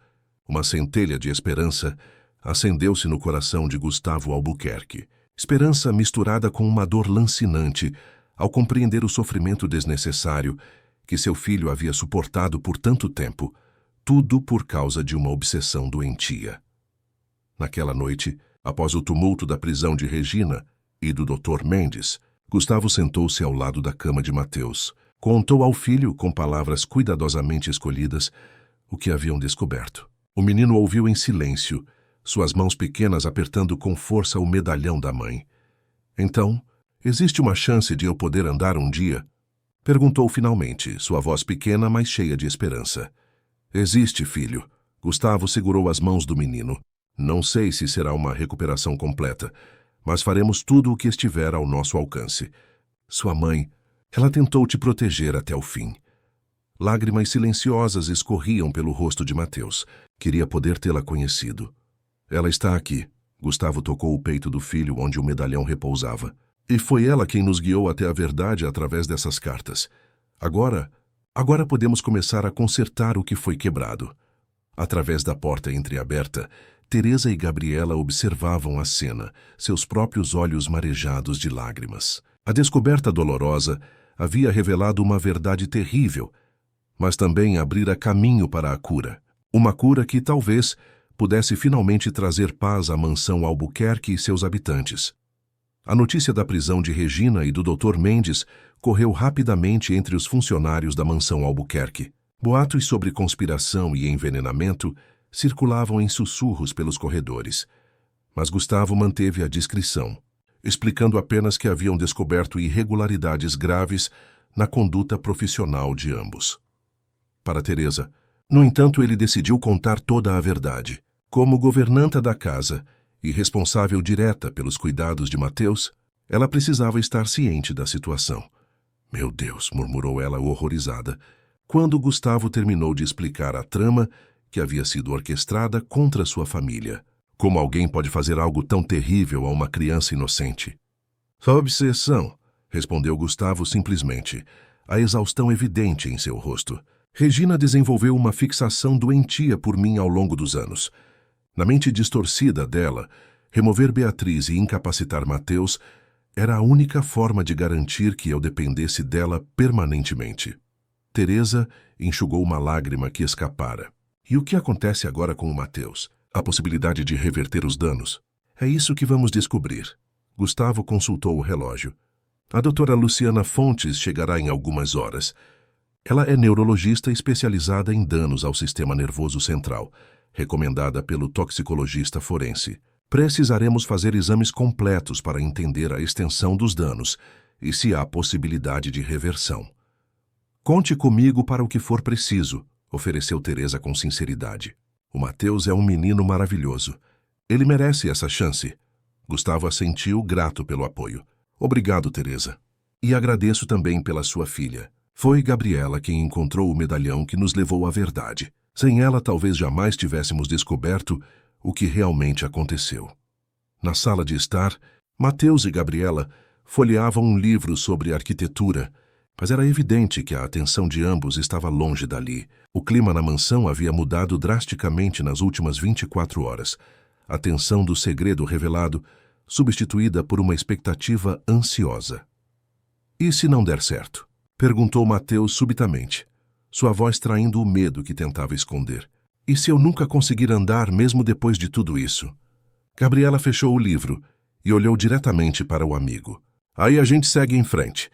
uma centelha de esperança acendeu-se no coração de Gustavo Albuquerque. Esperança misturada com uma dor lancinante ao compreender o sofrimento desnecessário que seu filho havia suportado por tanto tempo, tudo por causa de uma obsessão doentia. Naquela noite, após o tumulto da prisão de Regina e do Dr. Mendes, Gustavo sentou-se ao lado da cama de Mateus. Contou ao filho, com palavras cuidadosamente escolhidas, o que haviam descoberto. O menino ouviu em silêncio, suas mãos pequenas apertando com força o medalhão da mãe. Então, existe uma chance de eu poder andar um dia? Perguntou finalmente, sua voz pequena, mas cheia de esperança. Existe, filho. Gustavo segurou as mãos do menino. Não sei se será uma recuperação completa, mas faremos tudo o que estiver ao nosso alcance. Sua mãe, ela tentou te proteger até o fim. Lágrimas silenciosas escorriam pelo rosto de Mateus. Queria poder tê-la conhecido. Ela está aqui. Gustavo tocou o peito do filho onde o medalhão repousava. E foi ela quem nos guiou até a verdade através dessas cartas. Agora podemos começar a consertar o que foi quebrado. Através da porta entreaberta, Teresa e Gabriela observavam a cena, seus próprios olhos marejados de lágrimas. A descoberta dolorosa havia revelado uma verdade terrível, mas também abrira caminho para a cura. Uma cura que, talvez, pudesse finalmente trazer paz à mansão Albuquerque e seus habitantes. A notícia da prisão de Regina e do Dr. Mendes correu rapidamente entre os funcionários da mansão Albuquerque. Boatos sobre conspiração e envenenamento circulavam em sussurros pelos corredores, mas Gustavo manteve a discrição, explicando apenas que haviam descoberto irregularidades graves na conduta profissional de ambos. Para Teresa, no entanto, ele decidiu contar toda a verdade. Como governanta da casa e responsável direta pelos cuidados de Mateus, ela precisava estar ciente da situação. Meu Deus, murmurou ela horrorizada, quando Gustavo terminou de explicar a trama que havia sido orquestrada contra sua família. Como alguém pode fazer algo tão terrível a uma criança inocente? Sua obsessão, respondeu Gustavo simplesmente, a exaustão evidente em seu rosto. Regina desenvolveu uma fixação doentia por mim ao longo dos anos. Na mente distorcida dela, remover Beatriz e incapacitar Mateus era a única forma de garantir que eu dependesse dela permanentemente. Teresa enxugou uma lágrima que escapara. E o que acontece agora com o Mateus? A possibilidade de reverter os danos? É isso que vamos descobrir. Gustavo consultou o relógio. A doutora Luciana Fontes chegará em algumas horas. Ela é neurologista especializada em danos ao sistema nervoso central, recomendada pelo toxicologista forense. Precisaremos fazer exames completos para entender a extensão dos danos e se há possibilidade de reversão. Conte comigo para o que for preciso, ofereceu Teresa com sinceridade. O Mateus é um menino maravilhoso. Ele merece essa chance. Gustavo assentiu, grato pelo apoio. Obrigado, Teresa. E agradeço também pela sua filha. Foi Gabriela quem encontrou o medalhão que nos levou à verdade. Sem ela, talvez jamais tivéssemos descoberto o que realmente aconteceu. Na sala de estar, Mateus e Gabriela folheavam um livro sobre arquitetura, mas era evidente que a atenção de ambos estava longe dali. O clima na mansão havia mudado drasticamente nas últimas 24 horas. A tensão do segredo revelado, substituída por uma expectativa ansiosa. E se não der certo? Perguntou Mateus subitamente, sua voz traindo o medo que tentava esconder. E se eu nunca conseguir andar mesmo depois de tudo isso? Gabriela fechou o livro e olhou diretamente para o amigo. Aí a gente segue em frente.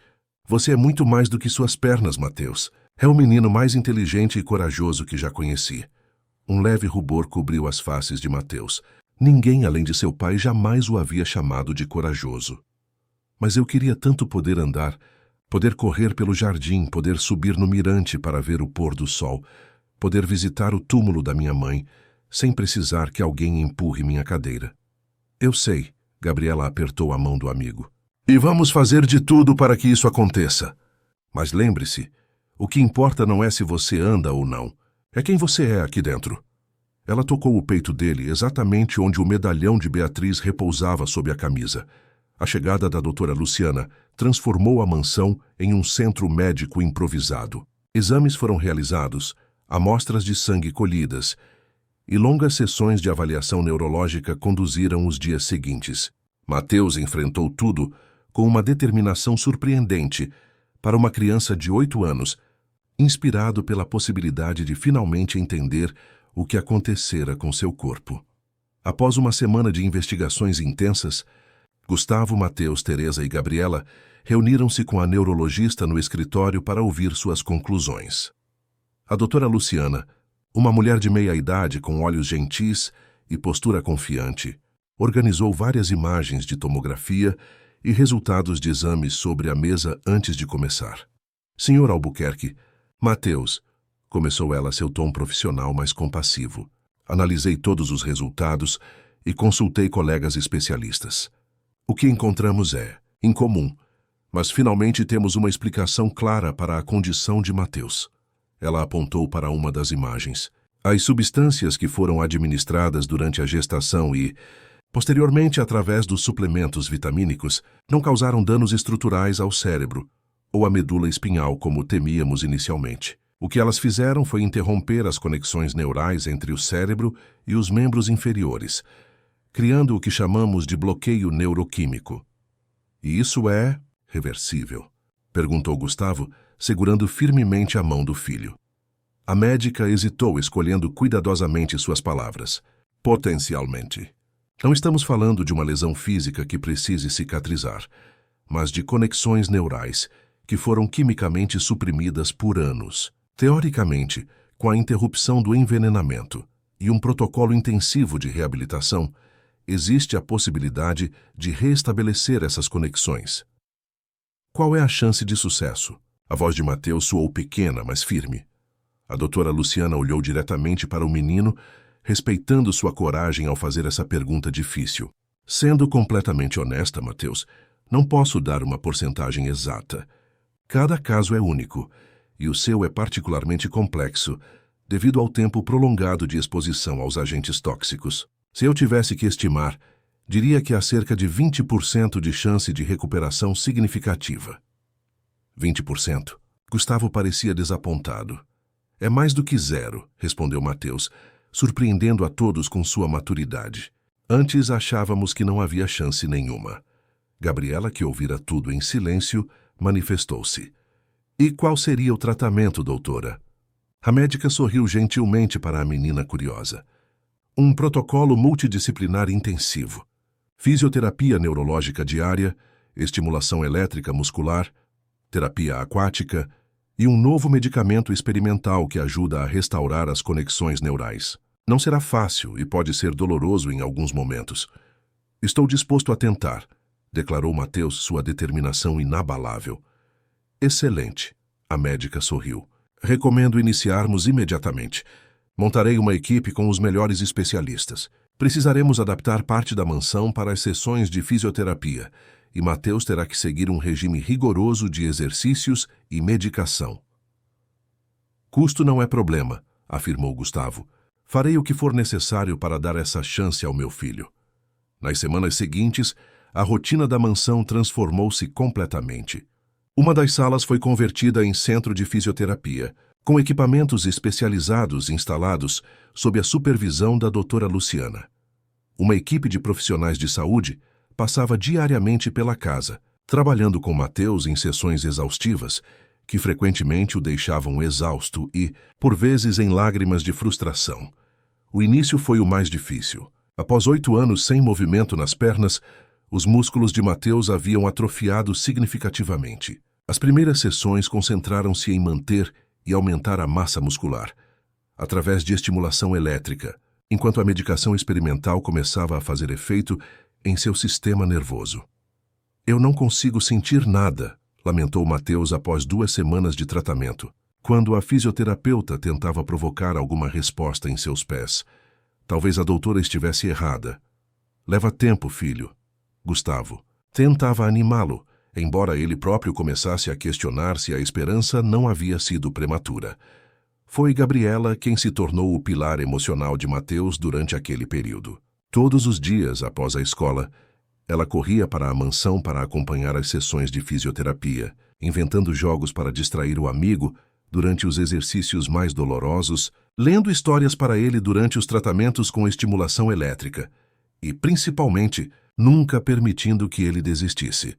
Você é muito mais do que suas pernas, Mateus. É o menino mais inteligente e corajoso que já conheci. Um leve rubor cobriu as faces de Mateus. Ninguém além de seu pai jamais o havia chamado de corajoso. Mas eu queria tanto poder andar, poder correr pelo jardim, poder subir no mirante para ver o pôr do sol, poder visitar o túmulo da minha mãe, sem precisar que alguém empurre minha cadeira. Eu sei, Gabriela apertou a mão do amigo. E vamos fazer de tudo para que isso aconteça. Mas lembre-se, o que importa não é se você anda ou não, é quem você é aqui dentro. Ela tocou o peito dele exatamente onde o medalhão de Beatriz repousava sob a camisa. A chegada da doutora Luciana transformou a mansão em um centro médico improvisado. Exames foram realizados, amostras de sangue colhidas, e longas sessões de avaliação neurológica conduziram os dias seguintes. Mateus enfrentou tudo com uma determinação surpreendente para uma criança de 8 anos, inspirado pela possibilidade de finalmente entender o que acontecera com seu corpo. Após uma semana de investigações intensas, Gustavo, Mateus, Teresa e Gabriela reuniram-se com a neurologista no escritório para ouvir suas conclusões. A doutora Luciana, uma mulher de meia-idade com olhos gentis e postura confiante, organizou várias imagens de tomografia e resultados de exames sobre a mesa antes de começar. Senhor Albuquerque, Mateus, começou ela seu tom profissional mais compassivo. Analisei todos os resultados e consultei colegas especialistas. O que encontramos é incomum, mas finalmente temos uma explicação clara para a condição de Mateus. Ela apontou para uma das imagens. As substâncias que foram administradas durante a gestação e, posteriormente, através dos suplementos vitamínicos, não causaram danos estruturais ao cérebro ou à medula espinhal como temíamos inicialmente. O que elas fizeram foi interromper as conexões neurais entre o cérebro e os membros inferiores, criando o que chamamos de bloqueio neuroquímico. E isso é reversível? Perguntou Gustavo, segurando firmemente a mão do filho. A médica hesitou, escolhendo cuidadosamente suas palavras. Potencialmente. Não estamos falando de uma lesão física que precise cicatrizar, mas de conexões neurais que foram quimicamente suprimidas por anos. Teoricamente, com a interrupção do envenenamento e um protocolo intensivo de reabilitação, existe a possibilidade de reestabelecer essas conexões. Qual é a chance de sucesso? A voz de Mateus soou pequena, mas firme. A doutora Luciana olhou diretamente para o menino, respeitando sua coragem ao fazer essa pergunta difícil. Sendo completamente honesta, Mateus, não posso dar uma porcentagem exata. Cada caso é único, e o seu é particularmente complexo, devido ao tempo prolongado de exposição aos agentes tóxicos. Se eu tivesse que estimar, diria que há cerca de 20% de chance de recuperação significativa. 20%? Gustavo parecia desapontado. É mais do que zero, respondeu Mateus, surpreendendo a todos com sua maturidade. Antes achávamos que não havia chance nenhuma. Gabriela, que ouvira tudo em silêncio, manifestou-se. E qual seria o tratamento, doutora? A médica sorriu gentilmente para a menina curiosa. Um protocolo multidisciplinar intensivo. Fisioterapia neurológica diária, estimulação elétrica muscular, terapia aquática e um novo medicamento experimental que ajuda a restaurar as conexões neurais. Não será fácil e pode ser doloroso em alguns momentos. Estou disposto a tentar, declarou Mateus, sua determinação inabalável. Excelente, a médica sorriu. Recomendo iniciarmos imediatamente. Montarei uma equipe com os melhores especialistas. Precisaremos adaptar parte da mansão para as sessões de fisioterapia, e Mateus terá que seguir um regime rigoroso de exercícios e medicação. Custo não é problema, afirmou Gustavo. Farei o que for necessário para dar essa chance ao meu filho. Nas semanas seguintes, a rotina da mansão transformou-se completamente. Uma das salas foi convertida em centro de fisioterapia, com equipamentos especializados instalados sob a supervisão da doutora Luciana. Uma equipe de profissionais de saúde passava diariamente pela casa, trabalhando com Mateus em sessões exaustivas, que frequentemente o deixavam exausto e, por vezes, em lágrimas de frustração. O início foi o mais difícil. Após 8 anos sem movimento nas pernas, os músculos de Mateus haviam atrofiado significativamente. As primeiras sessões concentraram-se em manter e aumentar a massa muscular, através de estimulação elétrica, enquanto a medicação experimental começava a fazer efeito em seu sistema nervoso. Eu não consigo sentir nada, lamentou Mateus após 2 semanas de tratamento, quando a fisioterapeuta tentava provocar alguma resposta em seus pés. Talvez a doutora estivesse errada. Leva tempo, filho. Gustavo, Tentava animá-lo, embora ele próprio começasse a questionar se a esperança não havia sido prematura. Foi Gabriela quem se tornou o pilar emocional de Mateus durante aquele período. Todos os dias, após a escola, ela corria para a mansão para acompanhar as sessões de fisioterapia, inventando jogos para distrair o amigo durante os exercícios mais dolorosos, lendo histórias para ele durante os tratamentos com estimulação elétrica e, principalmente, nunca permitindo que ele desistisse.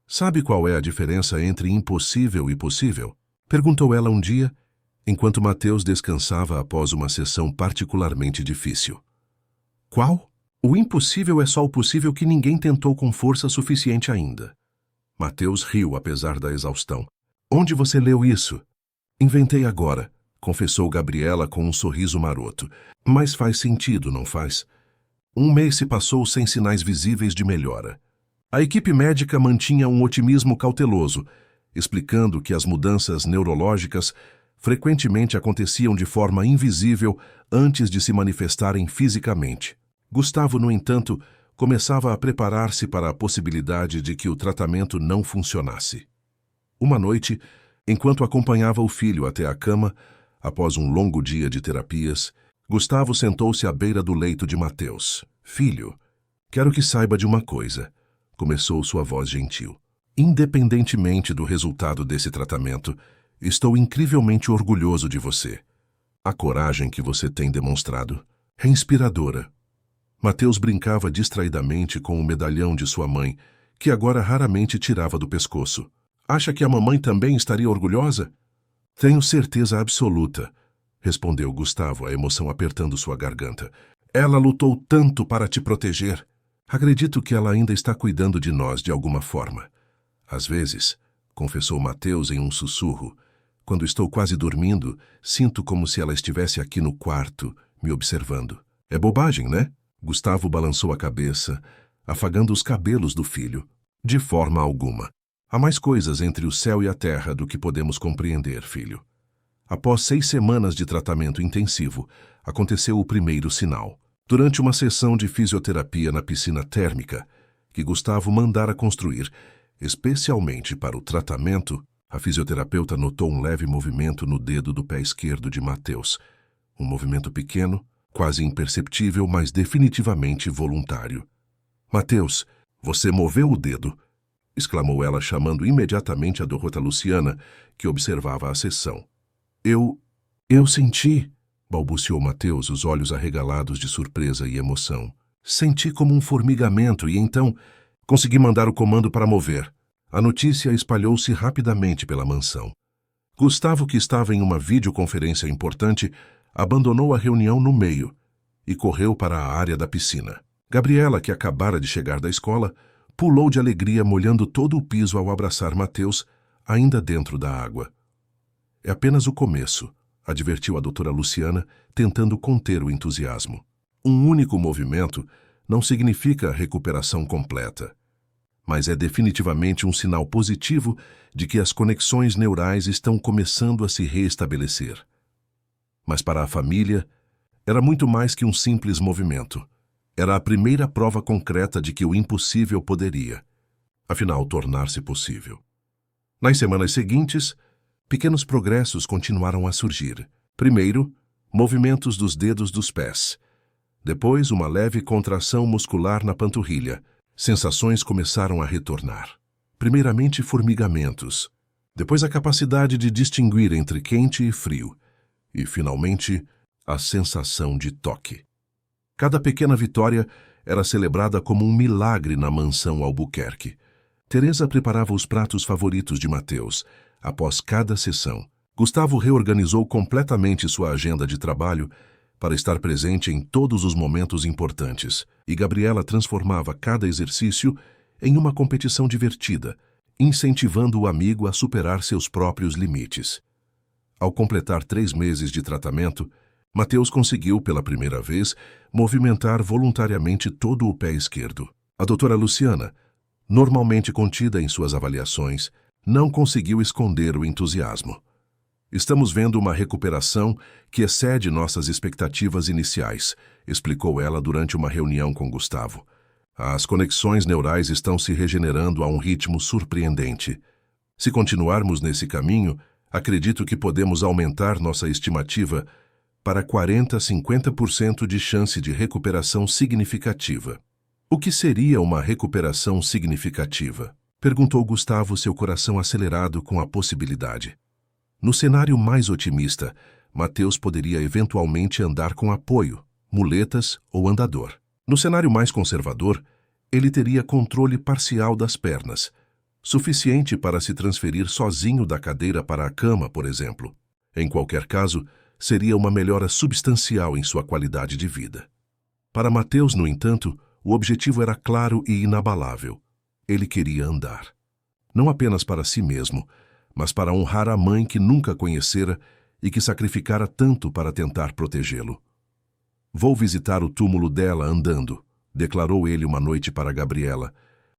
Sabe qual é a diferença entre impossível e possível? Perguntou ela um dia, enquanto Mateus descansava após uma sessão particularmente difícil. Qual? O impossível é só o possível que ninguém tentou com força suficiente ainda. Mateus riu apesar da exaustão. Onde você leu isso? Inventei agora, confessou Gabriela com um sorriso maroto. Mas faz sentido, não faz? Um mês se passou sem sinais visíveis de melhora. A equipe médica mantinha um otimismo cauteloso, explicando que as mudanças neurológicas frequentemente aconteciam de forma invisível antes de se manifestarem fisicamente. Gustavo, no entanto, começava a preparar-se para a possibilidade de que o tratamento não funcionasse. Uma noite, enquanto acompanhava o filho até a cama, após um longo dia de terapias, Gustavo sentou-se à beira do leito de Mateus. Filho, quero que saiba de uma coisa, começou sua voz gentil. Independentemente do resultado desse tratamento, estou incrivelmente orgulhoso de você. A coragem que você tem demonstrado é inspiradora. Mateus brincava distraidamente com o medalhão de sua mãe, que agora raramente tirava do pescoço. Acha que a mamãe também estaria orgulhosa? Tenho certeza absoluta, respondeu Gustavo, a emoção apertando sua garganta. Ela lutou tanto para te proteger. Acredito que ela ainda está cuidando de nós de alguma forma. Às vezes, confessou Mateus em um sussurro, quando estou quase dormindo, sinto como se ela estivesse aqui no quarto, me observando. É bobagem, né? Gustavo balançou a cabeça, afagando os cabelos do filho. De forma alguma. Há mais coisas entre o céu e a terra do que podemos compreender, filho. Após 6 semanas de tratamento intensivo, aconteceu o primeiro sinal. Durante uma sessão de fisioterapia na piscina térmica, que Gustavo mandara construir, especialmente para o tratamento, a fisioterapeuta notou um leve movimento no dedo do pé esquerdo de Mateus. Um movimento pequeno, quase imperceptível, mas definitivamente voluntário. Mateus, você moveu o dedo, exclamou ela, chamando imediatamente a Dorota Luciana, que observava a sessão. Eu senti, balbuciou Mateus, os olhos arregalados de surpresa e emoção. Senti como um formigamento e então consegui mandar o comando para mover. A notícia espalhou-se rapidamente pela mansão. Gustavo, que estava em uma videoconferência importante, abandonou a reunião no meio e correu para a área da piscina. Gabriela, que acabara de chegar da escola, pulou de alegria, molhando todo o piso ao abraçar Mateus, ainda dentro da água. É apenas o começo, advertiu a doutora Luciana, tentando conter o entusiasmo. Um único movimento não significa recuperação completa, mas é definitivamente um sinal positivo de que as conexões neurais estão começando a se reestabelecer. Mas para a família, era muito mais que um simples movimento. Era a primeira prova concreta de que o impossível poderia, afinal, tornar-se possível. Nas semanas seguintes, pequenos progressos continuaram a surgir. Primeiro, movimentos dos dedos dos pés. Depois, uma leve contração muscular na panturrilha. Sensações começaram a retornar. Primeiramente, formigamentos. Depois, a capacidade de distinguir entre quente e frio. E, finalmente, a sensação de toque. Cada pequena vitória era celebrada como um milagre na mansão Albuquerque. Teresa preparava os pratos favoritos de Mateus. Após cada sessão, Gustavo reorganizou completamente sua agenda de trabalho para estar presente em todos os momentos importantes, e Gabriela transformava cada exercício em uma competição divertida, incentivando o amigo a superar seus próprios limites. Ao completar 3 meses de tratamento, Mateus conseguiu, pela primeira vez, movimentar voluntariamente todo o pé esquerdo. A doutora Luciana, normalmente contida em suas avaliações, não conseguiu esconder o entusiasmo. Estamos vendo uma recuperação que excede nossas expectativas iniciais, explicou ela durante uma reunião com Gustavo. As conexões neurais estão se regenerando a um ritmo surpreendente. Se continuarmos nesse caminho, acredito que podemos aumentar nossa estimativa para 40 a 50% de chance de recuperação significativa. O que seria uma recuperação significativa? Perguntou Gustavo, seu coração acelerado com a possibilidade. No cenário mais otimista, Mateus poderia eventualmente andar com apoio, muletas ou andador. No cenário mais conservador, ele teria controle parcial das pernas, suficiente para se transferir sozinho da cadeira para a cama, por exemplo. Em qualquer caso, seria uma melhora substancial em sua qualidade de vida. Para Mateus, no entanto, o objetivo era claro e inabalável. Ele queria andar. Não apenas para si mesmo, mas para honrar a mãe que nunca conhecera e que sacrificara tanto para tentar protegê-lo. Vou visitar o túmulo dela andando, declarou ele uma noite para Gabriela,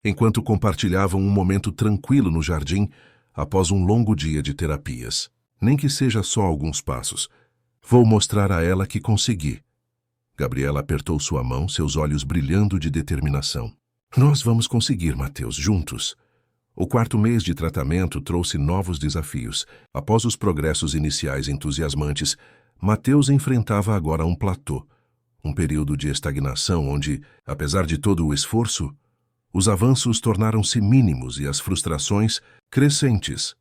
enquanto compartilhavam um momento tranquilo no jardim após um longo dia de terapias. Nem que seja só alguns passos. Vou mostrar a ela que consegui. Gabriela apertou sua mão, seus olhos brilhando de determinação. Nós vamos conseguir, Mateus, juntos. O 4º mês de tratamento trouxe novos desafios. Após os progressos iniciais entusiasmantes, Mateus enfrentava agora um platô, um período de estagnação onde, apesar de todo o esforço, os avanços tornaram-se mínimos e as frustrações crescentes.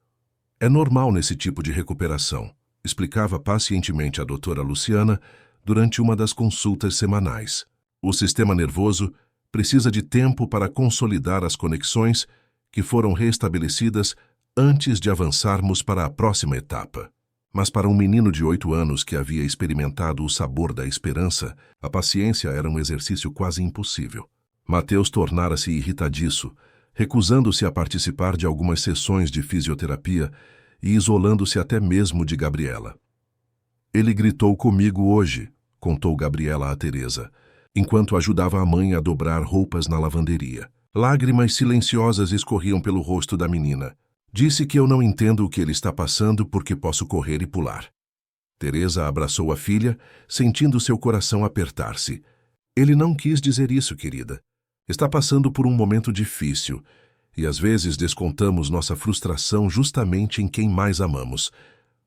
É normal nesse tipo de recuperação, explicava pacientemente a doutora Luciana durante uma das consultas semanais. O sistema nervoso precisa de tempo para consolidar as conexões que foram restabelecidas antes de avançarmos para a próxima etapa. Mas para um menino de 8 anos que havia experimentado o sabor da esperança, a paciência era um exercício quase impossível. Mateus tornara-se irritadiço, recusando-se a participar de algumas sessões de fisioterapia e isolando-se até mesmo de Gabriela. Ele gritou comigo hoje, contou Gabriela a Teresa, enquanto ajudava a mãe a dobrar roupas na lavanderia. Lágrimas silenciosas escorriam pelo rosto da menina. Disse que eu não entendo o que ele está passando porque posso correr e pular. Teresa abraçou a filha, sentindo seu coração apertar-se. Ele não quis dizer isso, querida. Está passando por um momento difícil e às vezes descontamos nossa frustração justamente em quem mais amamos.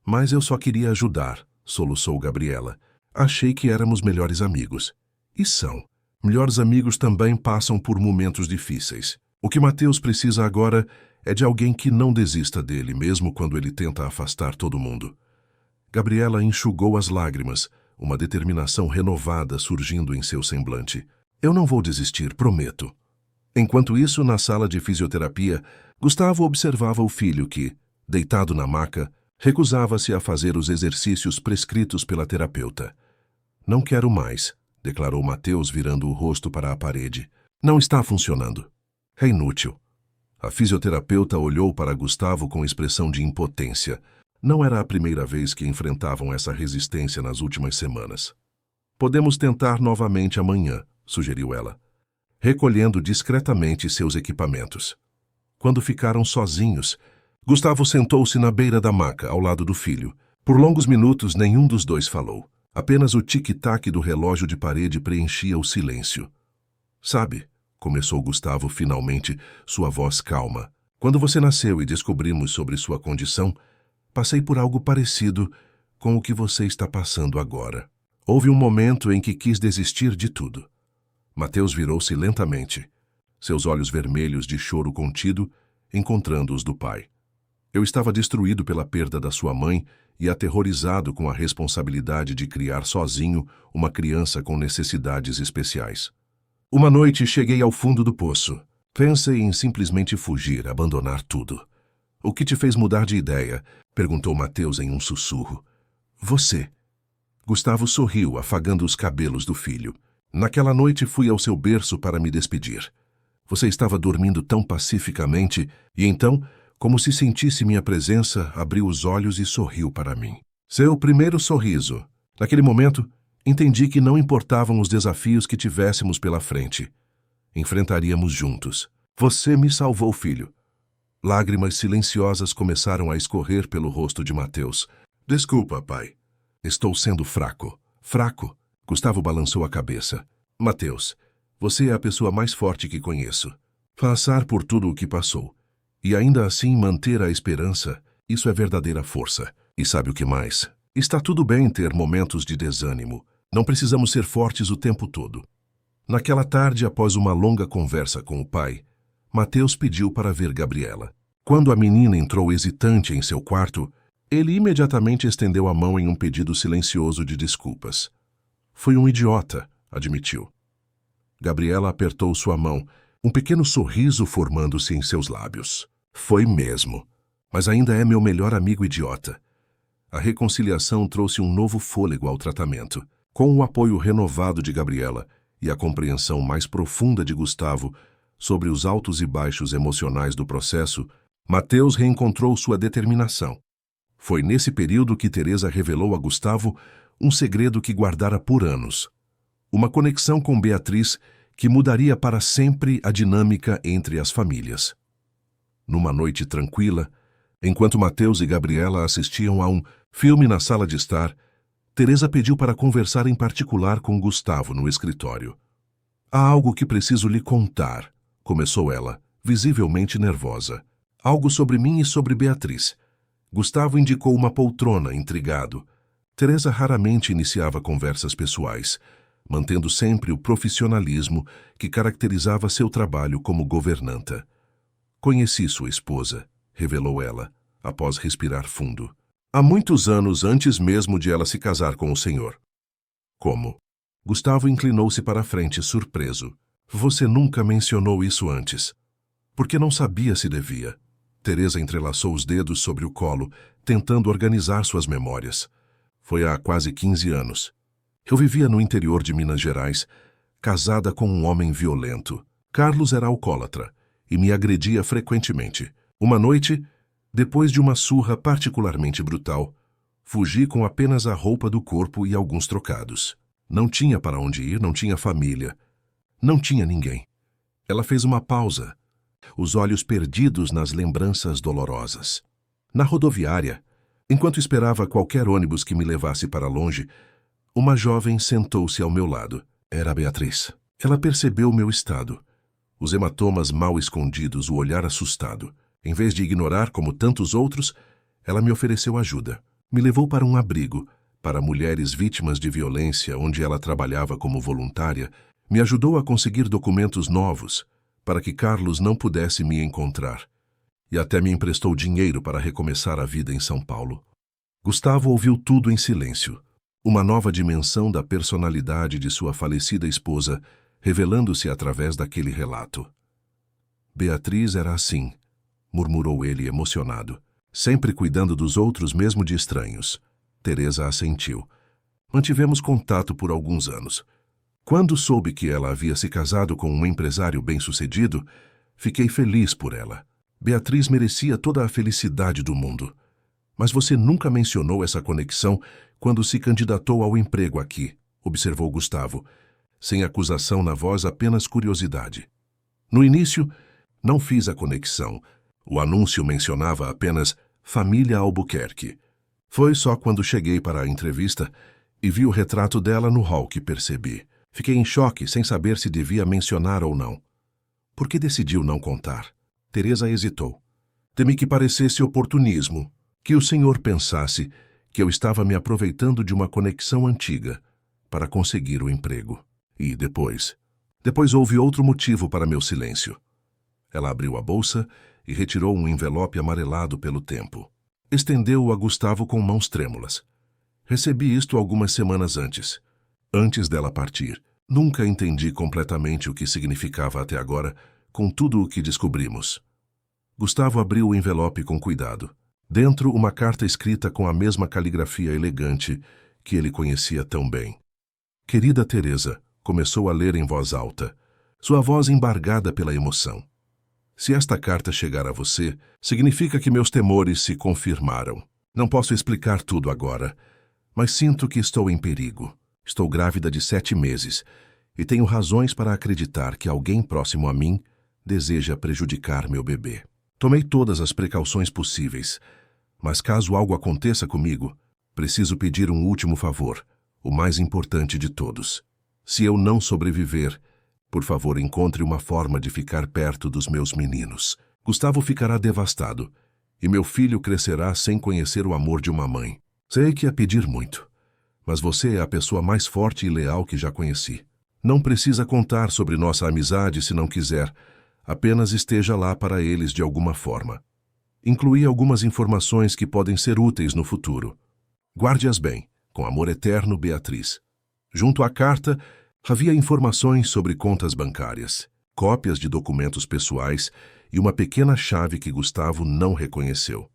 Mas eu só queria ajudar, soluçou Gabriela. Achei que éramos melhores amigos. E são. Melhores amigos também passam por momentos difíceis. O que Mateus precisa agora é de alguém que não desista dele, mesmo quando ele tenta afastar todo mundo. Gabriela enxugou as lágrimas, uma determinação renovada surgindo em seu semblante. Eu não vou desistir, prometo. Enquanto isso, na sala de fisioterapia, Gustavo observava o filho que, deitado na maca, recusava-se a fazer os exercícios prescritos pela terapeuta. Não quero mais, declarou Mateus virando o rosto para a parede. Não está funcionando. É inútil. A fisioterapeuta olhou para Gustavo com expressão de impotência. Não era a primeira vez que enfrentavam essa resistência nas últimas semanas. Podemos tentar novamente amanhã, sugeriu ela, recolhendo discretamente seus equipamentos. Quando ficaram sozinhos, Gustavo sentou-se na beira da maca, ao lado do filho. Por longos minutos, nenhum dos dois falou. Apenas o tic-tac do relógio de parede preenchia o silêncio. Sabe, começou Gustavo finalmente, sua voz calma. Quando você nasceu e descobrimos sobre sua condição, passei por algo parecido com o que você está passando agora. Houve um momento em que quis desistir de tudo. Mateus virou-se lentamente, seus olhos vermelhos de choro contido, encontrando os do pai. Eu estava destruído pela perda da sua mãe e aterrorizado com a responsabilidade de criar sozinho uma criança com necessidades especiais. Uma noite cheguei ao fundo do poço. Pensei em simplesmente fugir, abandonar tudo. O que te fez mudar de ideia? Perguntou Mateus em um sussurro. Você. Gustavo sorriu, afagando os cabelos do filho. Naquela noite fui ao seu berço para me despedir. Você estava dormindo tão pacificamente e então, como se sentisse minha presença, abriu os olhos e sorriu para mim. Seu primeiro sorriso. Naquele momento, entendi que não importavam os desafios que tivéssemos pela frente. Enfrentaríamos juntos. Você me salvou, filho. Lágrimas silenciosas começaram a escorrer pelo rosto de Mateus. Desculpa, pai. Estou sendo fraco. Fraco? Gustavo balançou a cabeça. Mateus, Você é a pessoa mais forte que conheço. Passar por tudo o que passou. E ainda assim manter a esperança, isso é verdadeira força. E sabe o que mais? Está tudo bem ter momentos de desânimo. Não precisamos ser fortes o tempo todo. Naquela tarde, após uma longa conversa com o pai, Mateus pediu para ver Gabriela. Quando a menina entrou hesitante em seu quarto, ele imediatamente estendeu a mão em um pedido silencioso de desculpas. Foi um idiota, admitiu. Gabriela apertou sua mão, um pequeno sorriso formando-se em seus lábios. Foi mesmo, mas ainda é meu melhor amigo idiota. A reconciliação trouxe um novo fôlego ao tratamento. Com o apoio renovado de Gabriela e a compreensão mais profunda de Gustavo sobre os altos e baixos emocionais do processo, Mateus reencontrou sua determinação. Foi nesse período que Teresa revelou a Gustavo um segredo que guardara por anos. Uma conexão com Beatriz que mudaria para sempre a dinâmica entre as famílias. Numa noite tranquila, enquanto Mateus e Gabriela assistiam a um filme na sala de estar, Teresa pediu para conversar em particular com Gustavo no escritório. Há algo que preciso lhe contar, começou ela, visivelmente nervosa. Algo sobre mim e sobre Beatriz. Gustavo indicou uma poltrona, intrigado. Teresa raramente iniciava conversas pessoais, mantendo sempre o profissionalismo que caracterizava seu trabalho como governanta. Conheci sua esposa, revelou ela, após respirar fundo. Há muitos anos antes mesmo de ela se casar com o senhor. Como? Gustavo inclinou-se para a frente, surpreso. Você nunca mencionou isso antes. Porque não sabia se devia. Teresa entrelaçou os dedos sobre o colo, tentando organizar suas memórias. Foi há quase 15 anos. Eu vivia no interior de Minas Gerais, casada com um homem violento. Carlos era alcoólatra e me agredia frequentemente. Uma noite, depois de uma surra particularmente brutal, fugi com apenas a roupa do corpo e alguns trocados. Não tinha para onde ir, não tinha família. Não tinha ninguém. Ela fez uma pausa, os olhos perdidos nas lembranças dolorosas. Na rodoviária, enquanto esperava qualquer ônibus que me levasse para longe, uma jovem sentou-se ao meu lado. Era a Beatriz. Ela percebeu o meu estado. Os hematomas mal escondidos, o olhar assustado. Em vez de ignorar como tantos outros, ela me ofereceu ajuda. Me levou para um abrigo, para mulheres vítimas de violência, onde ela trabalhava como voluntária. Me ajudou a conseguir documentos novos, para que Carlos não pudesse me encontrar. E até me emprestou dinheiro para recomeçar a vida em São Paulo. Gustavo ouviu tudo em silêncio. Uma nova dimensão da personalidade de sua falecida esposa, revelando-se através daquele relato. Beatriz era assim, murmurou ele emocionado, sempre cuidando dos outros mesmo de estranhos. Teresa assentiu. Mantivemos contato por alguns anos. Quando soube que ela havia se casado com um empresário bem-sucedido, fiquei feliz por ela. Beatriz merecia toda a felicidade do mundo. Mas você nunca mencionou essa conexão quando se candidatou ao emprego aqui, observou Gustavo, sem acusação na voz, apenas curiosidade. No início, não fiz a conexão. O anúncio mencionava apenas Família Albuquerque. Foi só quando cheguei para a entrevista e vi o retrato dela no hall que percebi. Fiquei em choque, sem saber se devia mencionar ou não. Por que decidiu não contar? Teresa hesitou. Temi que parecesse oportunismo, que o senhor pensasse que eu estava me aproveitando de uma conexão antiga para conseguir o emprego. E depois? Depois houve outro motivo para meu silêncio. Ela abriu a bolsa e retirou um envelope amarelado pelo tempo. Estendeu-o a Gustavo com mãos trêmulas. Recebi isto algumas semanas antes. Antes dela partir. Nunca entendi completamente o que significava até agora, com tudo o que descobrimos. Gustavo abriu o envelope com cuidado. Dentro, uma carta escrita com a mesma caligrafia elegante que ele conhecia tão bem. Querida Teresa, começou a ler em voz alta, sua voz embargada pela emoção. Se esta carta chegar a você, significa que meus temores se confirmaram. Não posso explicar tudo agora, mas sinto que estou em perigo. Estou grávida de 7 meses e tenho razões para acreditar que alguém próximo a mim deseja prejudicar meu bebê. Tomei todas as precauções possíveis, mas caso algo aconteça comigo, preciso pedir um último favor, o mais importante de todos. Se eu não sobreviver, Por favor, encontre uma forma de ficar perto dos meus meninos. Gustavo ficará devastado, e meu filho crescerá sem conhecer o amor de uma mãe. Sei que é pedir muito, mas você é a pessoa mais forte e leal que já conheci. Não precisa contar sobre nossa amizade se não quiser, apenas esteja lá para eles de alguma forma. Incluí algumas informações que podem ser úteis no futuro. Guarde-as bem. Com amor eterno, Beatriz. Junto à carta, havia informações sobre contas bancárias, cópias de documentos pessoais e uma pequena chave que Gustavo não reconheceu.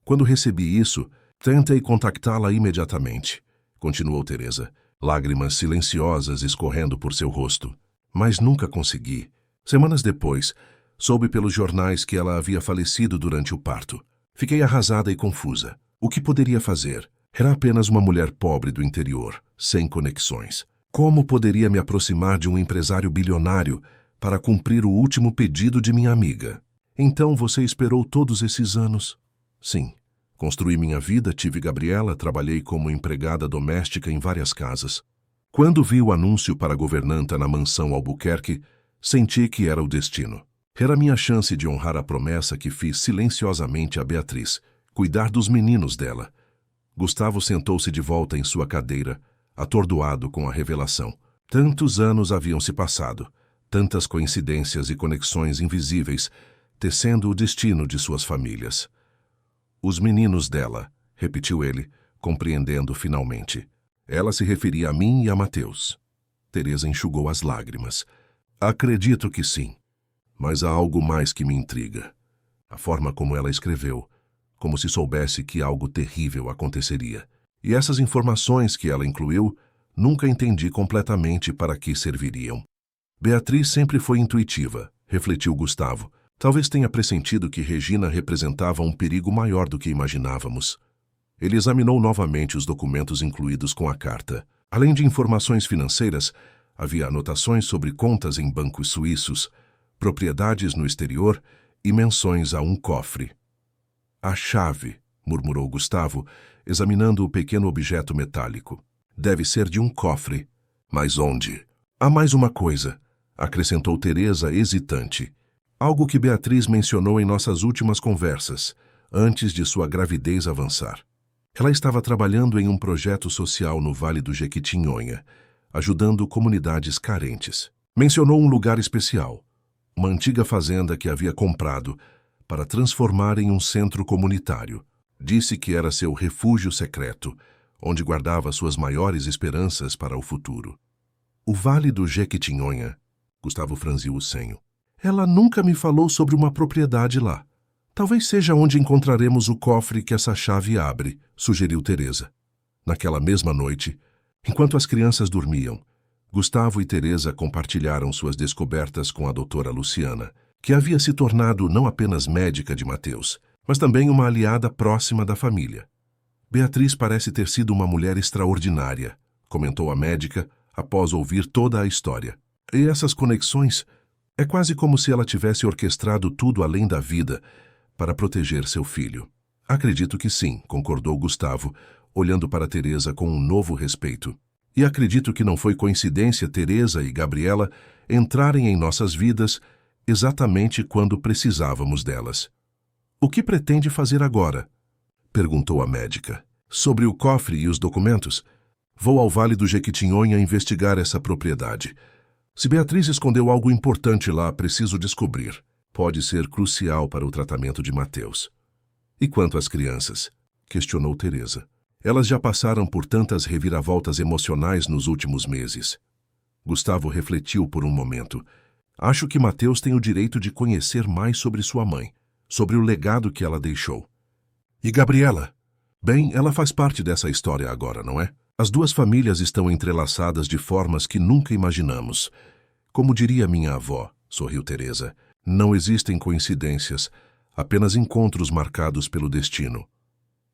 Quando recebi isso, tentei contactá-la imediatamente, continuou Teresa, lágrimas silenciosas escorrendo por seu rosto. Mas nunca consegui. Semanas depois, soube pelos jornais que ela havia falecido durante o parto. Fiquei arrasada e confusa. O que poderia fazer? Era apenas uma mulher pobre do interior, sem conexões. Como poderia me aproximar de um empresário bilionário para cumprir o último pedido de minha amiga? Então você esperou todos esses anos? Sim. Construí minha vida, tive Gabriela, trabalhei como empregada doméstica em várias casas. Quando vi o anúncio para governanta na mansão Albuquerque, senti que era o destino. Era minha chance de honrar a promessa que fiz silenciosamente a Beatriz, cuidar dos meninos dela. Gustavo sentou-se de volta em sua cadeira, atordoado com a revelação. Tantos anos haviam se passado, tantas coincidências e conexões invisíveis, tecendo o destino de suas famílias. Os meninos dela, repetiu ele, compreendendo finalmente. Ela se referia a mim e a Mateus. Teresa enxugou as lágrimas. Acredito que sim, mas há algo mais que me intriga. A forma como ela escreveu, como se soubesse que algo terrível aconteceria. E essas informações que ela incluiu, nunca entendi completamente para que serviriam. Beatriz sempre foi intuitiva, refletiu Gustavo. Talvez tenha pressentido que Regina representava um perigo maior do que imaginávamos. Ele examinou novamente os documentos incluídos com a carta. Além de informações financeiras, havia anotações sobre contas em bancos suíços, propriedades no exterior e menções a um cofre. A chave, murmurou Gustavo, examinando o pequeno objeto metálico. Deve ser de um cofre. Mas onde? Há mais uma coisa, acrescentou Teresa hesitante. Algo que Beatriz mencionou em nossas últimas conversas, antes de sua gravidez avançar. Ela estava trabalhando em um projeto social no Vale do Jequitinhonha, ajudando comunidades carentes. Mencionou um lugar especial, uma antiga fazenda que havia comprado para transformar em um centro comunitário. Disse que era seu refúgio secreto, onde guardava suas maiores esperanças para o futuro. O Vale do Jequitinhonha, Gustavo franziu o senho. Ela nunca me falou sobre uma propriedade lá. Talvez seja onde encontraremos o cofre que essa chave abre, sugeriu Teresa. Naquela mesma noite, enquanto as crianças dormiam, Gustavo e Teresa compartilharam suas descobertas com a doutora Luciana, que havia se tornado não apenas médica de Mateus, mas também uma aliada próxima da família. Beatriz parece ter sido uma mulher extraordinária, comentou a médica após ouvir toda a história. E essas conexões... É quase como se ela tivesse orquestrado tudo além da vida para proteger seu filho. Acredito que sim, concordou Gustavo, olhando para Teresa com um novo respeito. E acredito que não foi coincidência Teresa e Gabriela entrarem em nossas vidas exatamente quando precisávamos delas. O que pretende fazer agora? Perguntou a médica. Sobre o cofre e os documentos? Vou ao Vale do Jequitinhonha investigar essa propriedade. Se Beatriz escondeu algo importante lá, preciso descobrir. Pode ser crucial para o tratamento de Mateus. E quanto às crianças? Questionou Teresa. Elas já passaram por tantas reviravoltas emocionais nos últimos meses. Gustavo refletiu por um momento. Acho que Mateus tem o direito de conhecer mais sobre sua mãe, sobre o legado que ela deixou. E Gabriela? Bem, ela faz parte dessa história agora, não é? As duas famílias estão entrelaçadas de formas que nunca imaginamos. Como diria minha avó, sorriu Teresa, não existem coincidências, apenas encontros marcados pelo destino.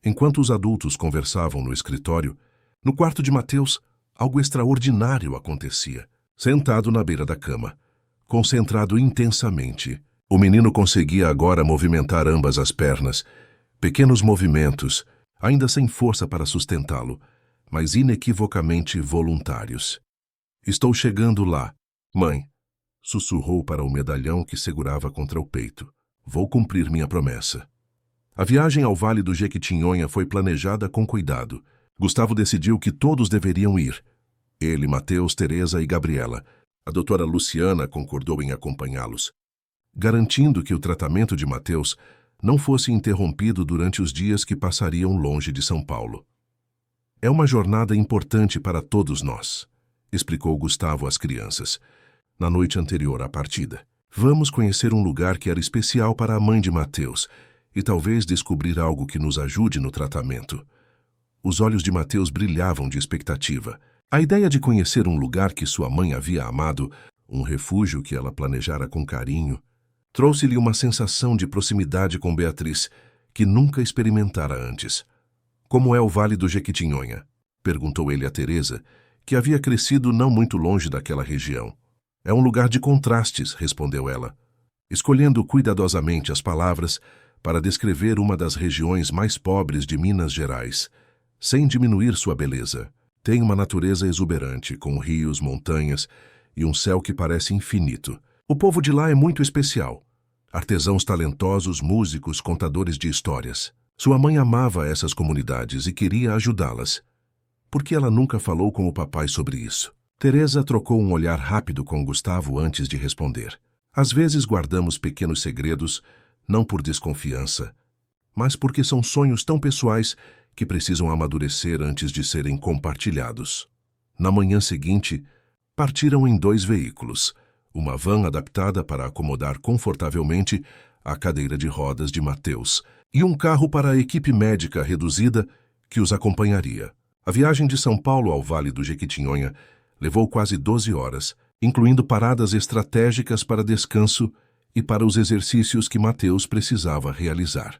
Enquanto os adultos conversavam no escritório, no quarto de Mateus, algo extraordinário acontecia. Sentado na beira da cama, concentrado intensamente, o menino conseguia agora movimentar ambas as pernas, pequenos movimentos, ainda sem força para sustentá-lo, mas inequivocamente voluntários. Estou chegando lá, mãe, sussurrou para o medalhão que segurava contra o peito. Vou cumprir minha promessa. A viagem ao Vale do Jequitinhonha foi planejada com cuidado. Gustavo decidiu que todos deveriam ir. Ele, Mateus, Teresa e Gabriela. A doutora Luciana concordou em acompanhá-los, garantindo que o tratamento de Mateus não fosse interrompido durante os dias que passariam longe de São Paulo. É uma jornada importante para todos nós, explicou Gustavo às crianças, na noite anterior à partida. Vamos conhecer um lugar que era especial para a mãe de Mateus e talvez descobrir algo que nos ajude no tratamento. Os olhos de Mateus brilhavam de expectativa. A ideia de conhecer um lugar que sua mãe havia amado, um refúgio que ela planejara com carinho, trouxe-lhe uma sensação de proximidade com Beatriz, que nunca experimentara antes. Como é o Vale do Jequitinhonha? Perguntou ele a Teresa, que havia crescido não muito longe daquela região. É um lugar de contrastes, respondeu ela, escolhendo cuidadosamente as palavras para descrever uma das regiões mais pobres de Minas Gerais, sem diminuir sua beleza. Tem uma natureza exuberante, com rios, montanhas e um céu que parece infinito. O povo de lá é muito especial. Artesãos talentosos, músicos, contadores de histórias. Sua mãe amava essas comunidades e queria ajudá-las. Por que ela nunca falou com o papai sobre isso? Teresa trocou um olhar rápido com Gustavo antes de responder. Às vezes guardamos pequenos segredos, não por desconfiança, mas porque são sonhos tão pessoais que precisam amadurecer antes de serem compartilhados. Na manhã seguinte, partiram em 2 veículos, uma van adaptada para acomodar confortavelmente a cadeira de rodas de Mateus e um carro para a equipe médica reduzida que os acompanharia. A viagem de São Paulo ao Vale do Jequitinhonha levou quase 12 horas, incluindo paradas estratégicas para descanso e para os exercícios que Mateus precisava realizar.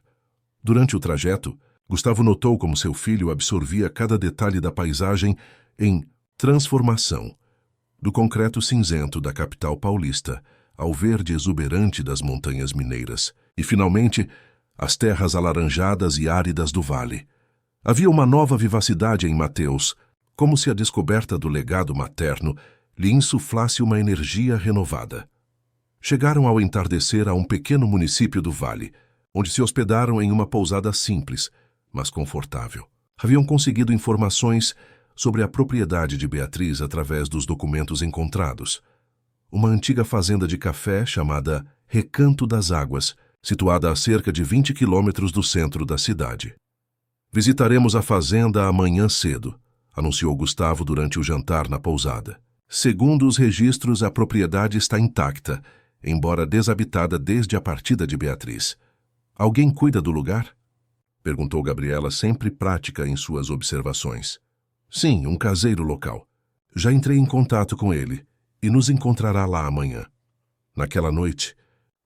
Durante o trajeto, Gustavo notou como seu filho absorvia cada detalhe da paisagem em transformação, do concreto cinzento da capital paulista ao verde exuberante das montanhas mineiras e, finalmente, as terras alaranjadas e áridas do vale. Havia uma nova vivacidade em Mateus, como se a descoberta do legado materno lhe insuflasse uma energia renovada. Chegaram ao entardecer a um pequeno município do vale, onde se hospedaram em uma pousada simples, mas confortável. Haviam conseguido informações sobre a propriedade de Beatriz através dos documentos encontrados. Uma antiga fazenda de café chamada Recanto das Águas, situada a cerca de 20 quilômetros do centro da cidade. Visitaremos a fazenda amanhã cedo, anunciou Gustavo durante o jantar na pousada. Segundo os registros, a propriedade está intacta, embora desabitada desde a partida de Beatriz. Alguém cuida do lugar? Perguntou Gabriela, sempre prática em suas observações. Sim, um caseiro local. Já entrei em contato com ele e nos encontrará lá amanhã. Naquela noite,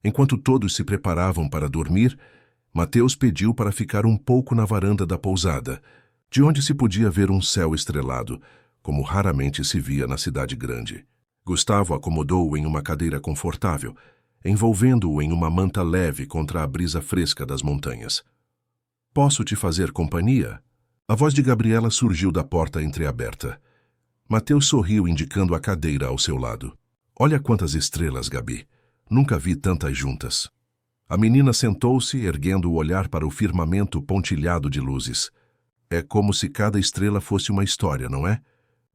enquanto todos se preparavam para dormir, Mateus pediu para ficar um pouco na varanda da pousada, de onde se podia ver um céu estrelado, como raramente se via na cidade grande. Gustavo acomodou-o em uma cadeira confortável, envolvendo-o em uma manta leve contra a brisa fresca das montanhas. Posso te fazer companhia? A voz de Gabriela surgiu da porta entreaberta. Mateus sorriu, indicando a cadeira ao seu lado. Olha quantas estrelas, Gabi. Nunca vi tantas juntas. A menina sentou-se, erguendo o olhar para o firmamento pontilhado de luzes. É como se cada estrela fosse uma história, não é?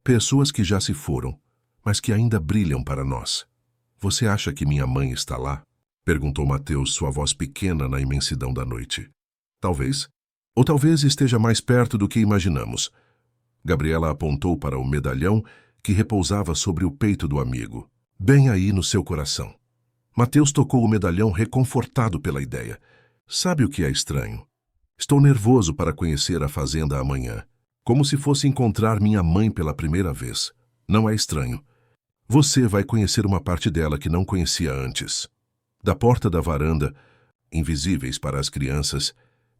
Pessoas que já se foram, mas que ainda brilham para nós. Você acha que minha mãe está lá? Perguntou Mateus, sua voz pequena na imensidão da noite. Talvez. Ou talvez esteja mais perto do que imaginamos. Gabriela apontou para o medalhão que repousava sobre o peito do amigo, bem aí no seu coração. Mateus tocou o medalhão, reconfortado pela ideia. Sabe o que é estranho? Estou nervoso para conhecer a fazenda amanhã, como se fosse encontrar minha mãe pela primeira vez. Não é estranho. Você vai conhecer uma parte dela que não conhecia antes. Da porta da varanda, invisíveis para as crianças,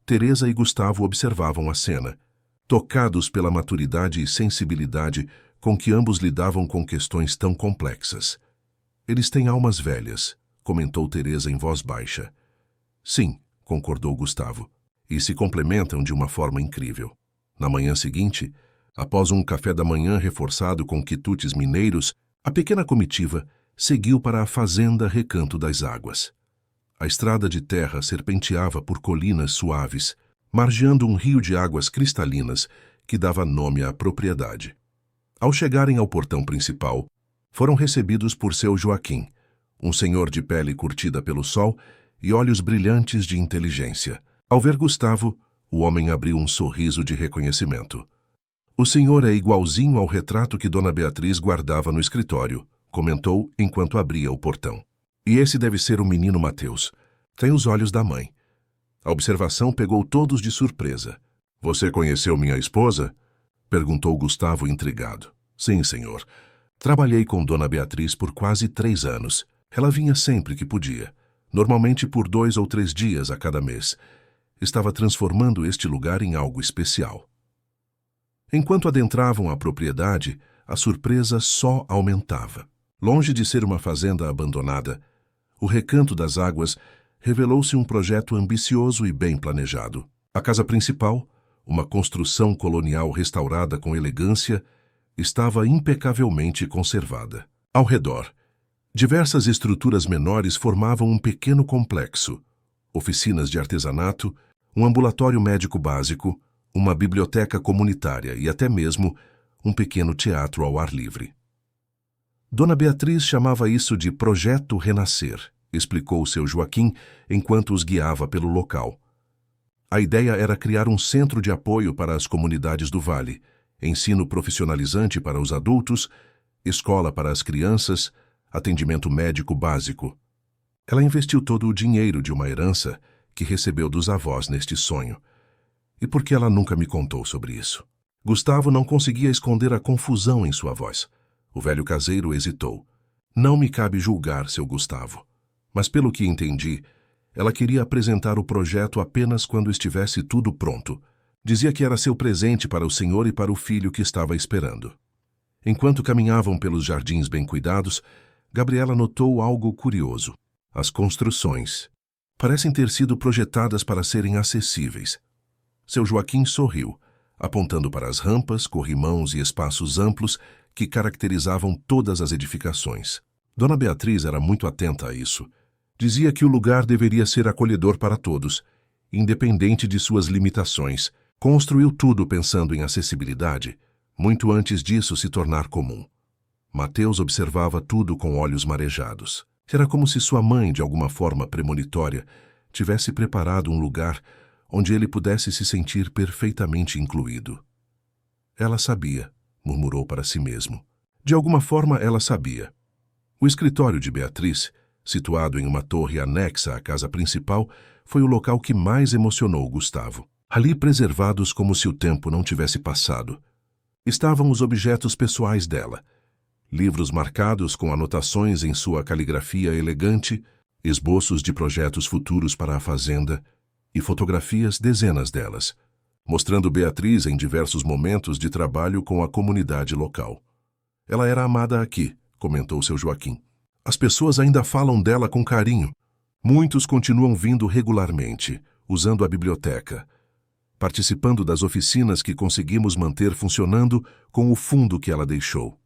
Teresa e Gustavo observavam a cena, tocados pela maturidade e sensibilidade com que ambos lidavam com questões tão complexas. Eles têm almas velhas, comentou Teresa em voz baixa. Sim, concordou Gustavo, e se complementam de uma forma incrível. Na manhã seguinte, após um café da manhã reforçado com quitutes mineiros, a pequena comitiva seguiu para a fazenda Recanto das Águas. A estrada de terra serpenteava por colinas suaves, margeando um rio de águas cristalinas que dava nome à propriedade. Ao chegarem ao portão principal, foram recebidos por seu Joaquim, um senhor de pele curtida pelo sol e olhos brilhantes de inteligência. Ao ver Gustavo, o homem abriu um sorriso de reconhecimento. "O senhor é igualzinho ao retrato que Dona Beatriz guardava no escritório", comentou enquanto abria o portão. "E esse deve ser o menino Mateus. Tem os olhos da mãe." A observação pegou todos de surpresa. "Você conheceu minha esposa?" perguntou Gustavo intrigado. "Sim, senhor. Trabalhei com Dona Beatriz por quase 3 anos. Ela vinha sempre que podia, normalmente por 2 ou 3 dias a cada mês. Estava transformando este lugar em algo especial." Enquanto adentravam a propriedade, a surpresa só aumentava. Longe de ser uma fazenda abandonada, o Recanto das Águas revelou-se um projeto ambicioso e bem planejado. A casa principal, uma construção colonial restaurada com elegância, estava impecavelmente conservada. Ao redor, diversas estruturas menores formavam um pequeno complexo: oficinas de artesanato, um ambulatório médico básico, uma biblioteca comunitária e até mesmo um pequeno teatro ao ar livre. Dona Beatriz chamava isso de Projeto Renascer, explicou seu Joaquim enquanto os guiava pelo local. A ideia era criar um centro de apoio para as comunidades do Vale, ensino profissionalizante para os adultos, escola para as crianças, atendimento médico básico. Ela investiu todo o dinheiro de uma herança que recebeu dos avós neste sonho. E por que ela nunca me contou sobre isso? Gustavo não conseguia esconder a confusão em sua voz. O velho caseiro hesitou. "Não me cabe julgar, seu Gustavo. Mas pelo que entendi, ela queria apresentar o projeto apenas quando estivesse tudo pronto. Dizia que era seu presente para o senhor e para o filho que estava esperando." Enquanto caminhavam pelos jardins bem cuidados, Gabriela notou algo curioso. As construções parecem ter sido projetadas para serem acessíveis. Seu Joaquim sorriu, apontando para as rampas, corrimãos e espaços amplos que caracterizavam todas as edificações. Dona Beatriz era muito atenta a isso. Dizia que o lugar deveria ser acolhedor para todos, independente de suas limitações. Construiu tudo pensando em acessibilidade, muito antes disso se tornar comum. Mateus observava tudo com olhos marejados. Era como se sua mãe, de alguma forma premonitória, tivesse preparado um lugar onde ele pudesse se sentir perfeitamente incluído. "Ela sabia", murmurou para si mesmo. De alguma forma ela sabia. O escritório de Beatriz, situado em uma torre anexa à casa principal, foi o local que mais emocionou Gustavo. Ali, preservados como se o tempo não tivesse passado, estavam os objetos pessoais dela: livros marcados com anotações em sua caligrafia elegante, esboços de projetos futuros para a fazenda e fotografias, dezenas delas, mostrando Beatriz em diversos momentos de trabalho com a comunidade local. "Ela era amada aqui", comentou seu Joaquim. "As pessoas ainda falam dela com carinho. Muitos continuam vindo regularmente, usando a biblioteca, participando das oficinas que conseguimos manter funcionando com o fundo que ela deixou."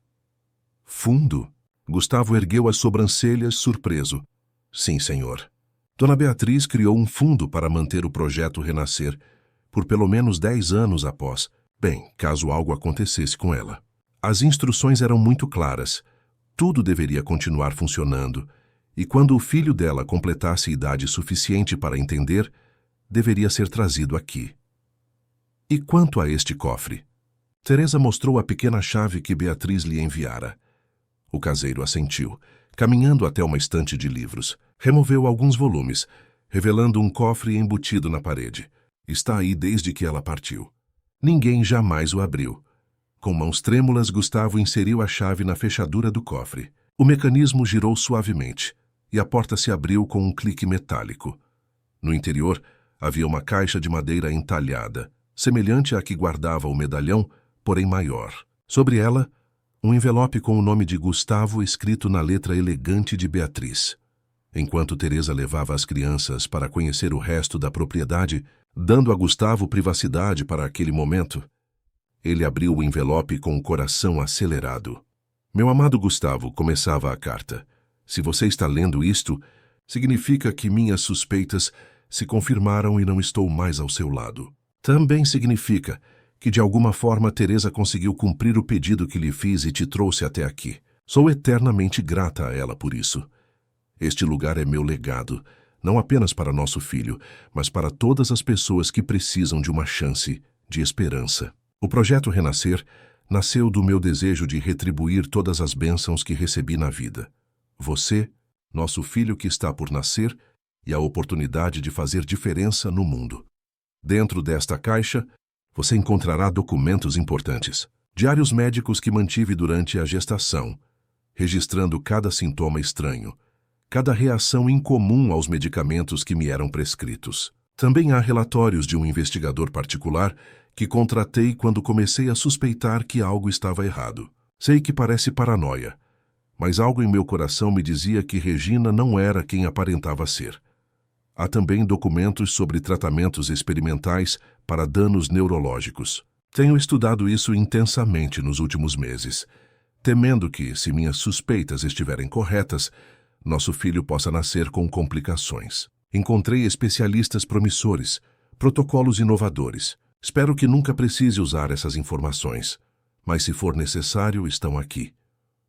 "Fundo?" Gustavo ergueu as sobrancelhas, surpreso. "Sim, senhor. Dona Beatriz criou um fundo para manter o projeto renascer por pelo menos 10 anos após, caso algo acontecesse com ela. As instruções eram muito claras. Tudo deveria continuar funcionando, e quando o filho dela completasse idade suficiente para entender, deveria ser trazido aqui." "E quanto a este cofre?" Teresa mostrou a pequena chave que Beatriz lhe enviara. O caseiro assentiu, caminhando até uma estante de livros. Removeu alguns volumes, revelando um cofre embutido na parede. "Está aí desde que ela partiu." Ninguém jamais o abriu. Com mãos trêmulas, Gustavo inseriu a chave na fechadura do cofre. O mecanismo girou suavemente, e a porta se abriu com um clique metálico. No interior, havia uma caixa de madeira entalhada, semelhante à que guardava o medalhão, porém maior. Sobre ela, um envelope com o nome de Gustavo escrito na letra elegante de Beatriz. Enquanto Teresa levava as crianças para conhecer o resto da propriedade, dando a Gustavo privacidade para aquele momento, ele abriu o envelope com o coração acelerado. "Meu amado Gustavo", começava a carta, Se você está lendo isto, significa que minhas suspeitas se confirmaram e não estou mais ao seu lado. Também significa que de alguma forma Teresa conseguiu cumprir o pedido que lhe fiz e te trouxe até aqui. Sou eternamente grata a ela por isso. Este lugar é meu legado, não apenas para nosso filho, mas para todas as pessoas que precisam de uma chance, de esperança. O projeto Renascer nasceu do meu desejo de retribuir todas as bênçãos que recebi na vida. Você, nosso filho que está por nascer, e a oportunidade de fazer diferença no mundo. Dentro desta caixa, você encontrará documentos importantes. Diários médicos que mantive durante a gestação, registrando cada sintoma estranho, cada reação incomum aos medicamentos que me eram prescritos. Também há relatórios de um investigador particular que contratei quando comecei a suspeitar que algo estava errado. Sei que parece paranoia, mas algo em meu coração me dizia que Regina não era quem aparentava ser. Há também documentos sobre tratamentos experimentais para danos neurológicos. Tenho estudado isso intensamente nos últimos meses, temendo que, se minhas suspeitas estiverem corretas, nosso filho possa nascer com complicações. Encontrei especialistas promissores, protocolos inovadores. Espero que nunca precise usar essas informações, mas se for necessário, estão aqui.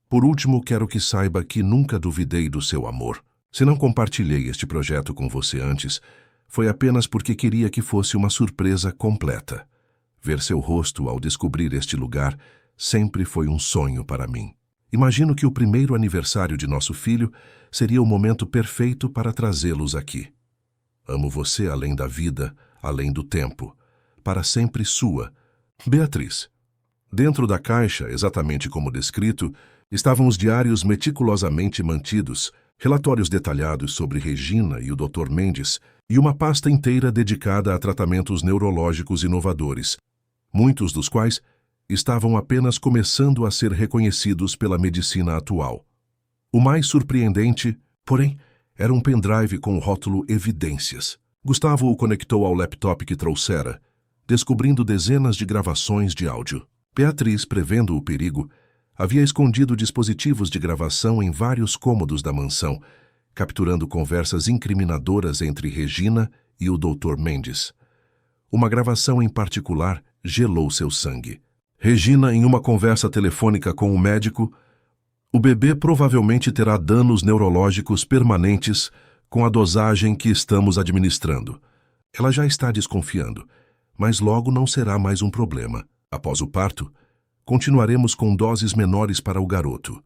Por último, quero que saiba que nunca duvidei do seu amor. Se não compartilhei este projeto com você antes, foi apenas porque queria que fosse uma surpresa completa. Ver seu rosto ao descobrir este lugar sempre foi um sonho para mim. Imagino que o primeiro aniversário de nosso filho seria o momento perfeito para trazê-los aqui. Amo você além da vida, além do tempo. Para sempre sua, Beatriz. Dentro da caixa, exatamente como descrito, estavam os diários meticulosamente mantidos, relatórios detalhados sobre Regina e o Dr. Mendes e uma pasta inteira dedicada a tratamentos neurológicos inovadores, muitos dos quais estavam apenas começando a ser reconhecidos pela medicina atual. O mais surpreendente, porém, era um pendrive com o rótulo Evidências. Gustavo o conectou ao laptop que trouxera, descobrindo dezenas de gravações de áudio. Beatriz, prevendo o perigo, havia escondido dispositivos de gravação em vários cômodos da mansão, capturando conversas incriminadoras entre Regina e o Dr. Mendes. Uma gravação em particular gelou seu sangue. Regina, em uma conversa telefônica com o médico, o bebê provavelmente terá danos neurológicos permanentes com a dosagem que estamos administrando. Ela já está desconfiando, mas logo não será mais um problema. Após o parto, continuaremos com doses menores para o garoto,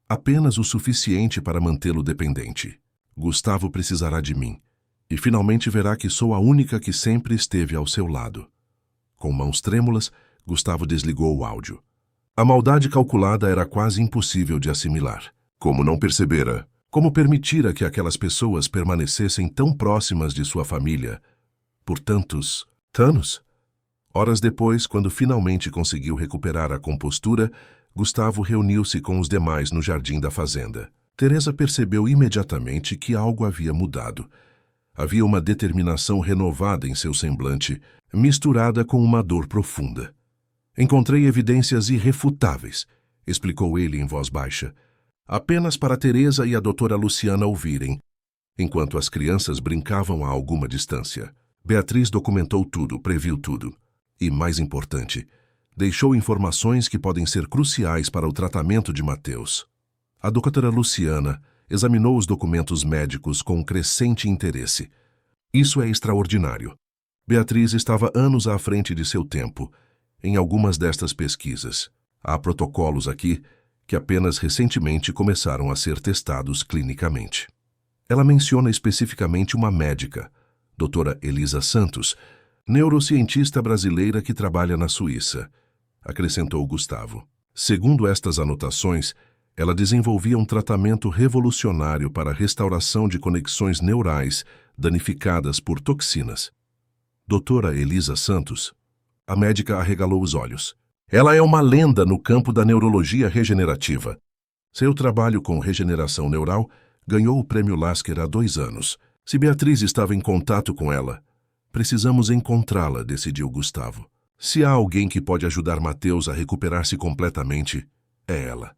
apenas o suficiente para mantê-lo dependente. Gustavo precisará de mim, e finalmente verá que sou a única que sempre esteve ao seu lado. Com mãos trêmulas, Gustavo desligou o áudio. A maldade calculada era quase impossível de assimilar. Como não percebera? Como permitira que aquelas pessoas permanecessem tão próximas de sua família por tantos anos? Horas depois, quando finalmente conseguiu recuperar a compostura, Gustavo reuniu-se com os demais no jardim da fazenda. Teresa percebeu imediatamente que algo havia mudado. Havia uma determinação renovada em seu semblante, misturada com uma dor profunda. Encontrei evidências irrefutáveis, explicou ele em voz baixa, apenas para Teresa e a doutora Luciana ouvirem, enquanto as crianças brincavam a alguma distância. Beatriz documentou tudo, previu tudo. E, mais importante, deixou informações que podem ser cruciais para o tratamento de Mateus. A doutora Luciana examinou os documentos médicos com crescente interesse. Isso é extraordinário. Beatriz estava anos à frente de seu tempo em algumas destas pesquisas. Há protocolos aqui que apenas recentemente começaram a ser testados clinicamente. Ela menciona especificamente uma médica, doutora Elisa Santos, neurocientista brasileira que trabalha na Suíça, acrescentou Gustavo. Segundo estas anotações, ela desenvolvia um tratamento revolucionário para a restauração de conexões neurais danificadas por toxinas. Doutora Elisa Santos, a médica arregalou os olhos. Ela é uma lenda no campo da neurologia regenerativa. Seu trabalho com regeneração neural ganhou o prêmio Lasker há 2 anos. Se Beatriz estava em contato com ela, precisamos encontrá-la, decidiu Gustavo. Se há alguém que pode ajudar Mateus a recuperar-se completamente, é ela.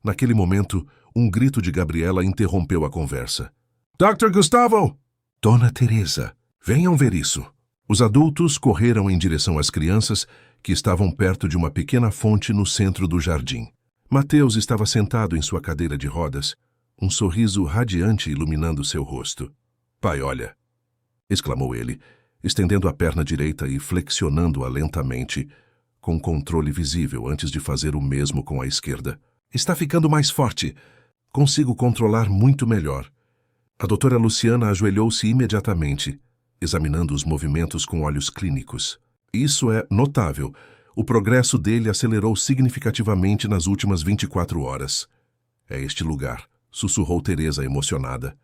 Naquele momento, um grito de Gabriela interrompeu a conversa. Dr. Gustavo! Dona Teresa, venham ver isso. Os adultos correram em direção às crianças, que estavam perto de uma pequena fonte no centro do jardim. Mateus estava sentado em sua cadeira de rodas, um sorriso radiante iluminando seu rosto. Pai, olha! Exclamou ele, estendendo a perna direita e flexionando-a lentamente, com controle visível antes de fazer o mesmo com a esquerda. Está ficando mais forte. Consigo controlar muito melhor. A doutora Luciana ajoelhou-se imediatamente, examinando os movimentos com olhos clínicos. Isso é notável. O progresso dele acelerou significativamente nas últimas 24 horas. É este lugar, sussurrou Teresa emocionada.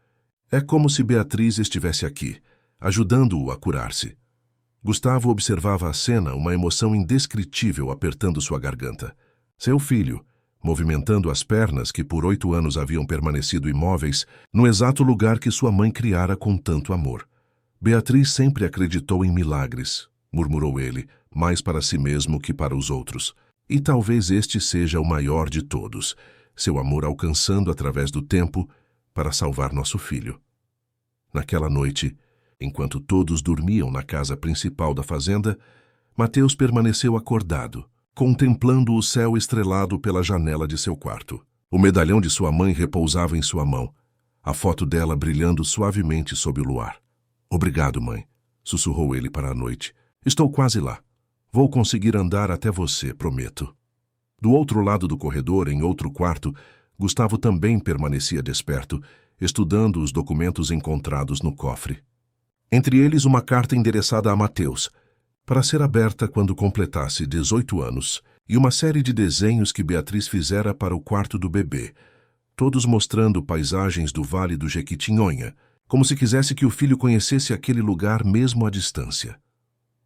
É como se Beatriz estivesse aqui, ajudando-o a curar-se. Gustavo observava a cena, uma emoção indescritível apertando sua garganta. Seu filho, movimentando as pernas que por 8 anos haviam permanecido imóveis, no exato lugar que sua mãe criara com tanto amor. Beatriz sempre acreditou em milagres, murmurou ele, mais para si mesmo que para os outros. E talvez este seja o maior de todos, seu amor alcançando através do tempo para salvar nosso filho. Naquela noite, enquanto todos dormiam na casa principal da fazenda, Mateus permaneceu acordado, contemplando o céu estrelado pela janela de seu quarto. O medalhão de sua mãe repousava em sua mão, a foto dela brilhando suavemente sob o luar. Obrigado, mãe, sussurrou ele para a noite. Estou quase lá. Vou conseguir andar até você, prometo. Do outro lado do corredor, em outro quarto, Gustavo também permanecia desperto, estudando os documentos encontrados no cofre. Entre eles uma carta endereçada a Mateus, para ser aberta quando completasse 18 anos, e uma série de desenhos que Beatriz fizera para o quarto do bebê, todos mostrando paisagens do Vale do Jequitinhonha, como se quisesse que o filho conhecesse aquele lugar mesmo à distância.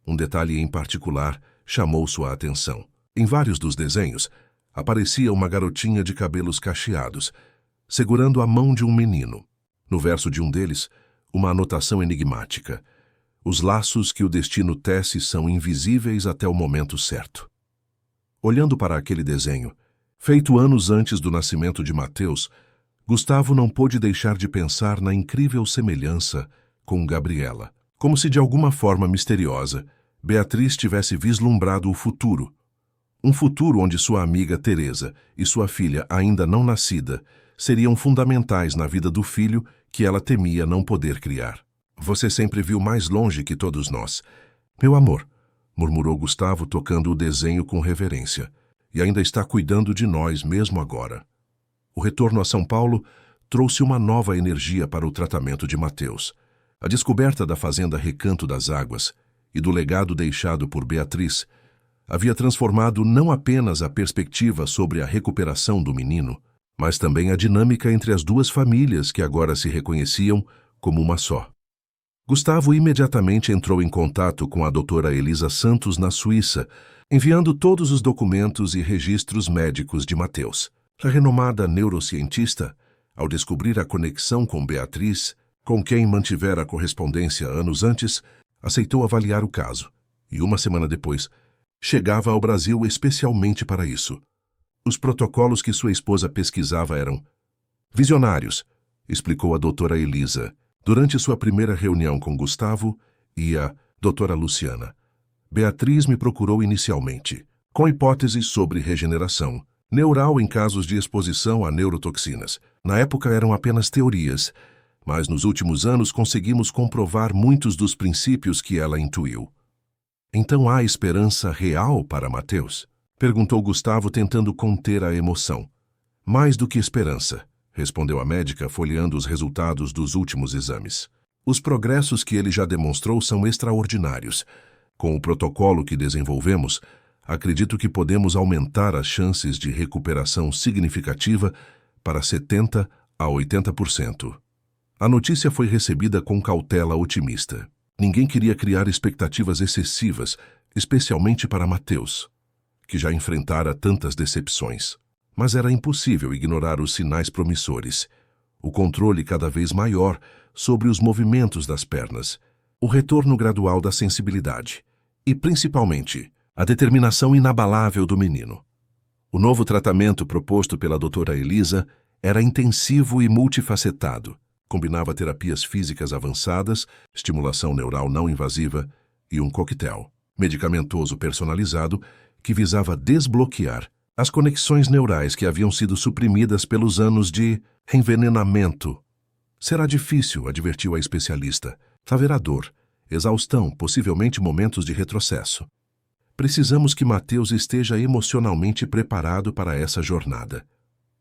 Um detalhe em particular chamou sua atenção. Em vários dos desenhos, aparecia uma garotinha de cabelos cacheados, segurando a mão de um menino. No verso de um deles, uma anotação enigmática. Os laços que o destino tece são invisíveis até o momento certo. Olhando para aquele desenho, feito anos antes do nascimento de Mateus, Gustavo não pôde deixar de pensar na incrível semelhança com Gabriela. Como se de alguma forma misteriosa, Beatriz tivesse vislumbrado o futuro. Um futuro onde sua amiga Teresa e sua filha ainda não nascida seriam fundamentais na vida do filho que ela temia não poder criar. Você sempre viu mais longe que todos nós. Meu amor, murmurou Gustavo tocando o desenho com reverência, e ainda está cuidando de nós mesmo agora. O retorno a São Paulo trouxe uma nova energia para o tratamento de Mateus. A descoberta da fazenda Recanto das Águas e do legado deixado por Beatriz havia transformado não apenas a perspectiva sobre a recuperação do menino, mas também a dinâmica entre as duas famílias que agora se reconheciam como uma só. Gustavo imediatamente entrou em contato com a doutora Elisa Santos na Suíça, enviando todos os documentos e registros médicos de Mateus. A renomada neurocientista, ao descobrir a conexão com Beatriz, com quem mantivera correspondência anos antes, aceitou avaliar o caso, e uma semana depois, chegava ao Brasil especialmente para isso. Os protocolos que sua esposa pesquisava eram visionários, explicou a doutora Elisa, durante sua primeira reunião com Gustavo e a doutora Luciana. Beatriz me procurou inicialmente, com hipóteses sobre regeneração neural em casos de exposição a neurotoxinas. Na época eram apenas teorias, mas nos últimos anos conseguimos comprovar muitos dos princípios que ela intuiu. Então há esperança real para Mateus? Perguntou Gustavo tentando conter a emoção. Mais do que esperança, respondeu a médica folheando os resultados dos últimos exames. Os progressos que ele já demonstrou são extraordinários. Com o protocolo que desenvolvemos, acredito que podemos aumentar as chances de recuperação significativa para 70% a 80%. A notícia foi recebida com cautela otimista. Ninguém queria criar expectativas excessivas, especialmente para Mateus, que já enfrentara tantas decepções. Mas era impossível ignorar os sinais promissores, o controle cada vez maior sobre os movimentos das pernas, o retorno gradual da sensibilidade e, principalmente, a determinação inabalável do menino. O novo tratamento proposto pela doutora Elisa Era intensivo e multifacetado. Combinava terapias físicas avançadas, estimulação neural não invasiva e um coquetel medicamentoso personalizado que visava desbloquear as conexões neurais que haviam sido suprimidas pelos anos de envenenamento. Será difícil, advertiu a especialista. Haverá dor, exaustão, possivelmente momentos de retrocesso. Precisamos que Mateus esteja emocionalmente preparado para essa jornada.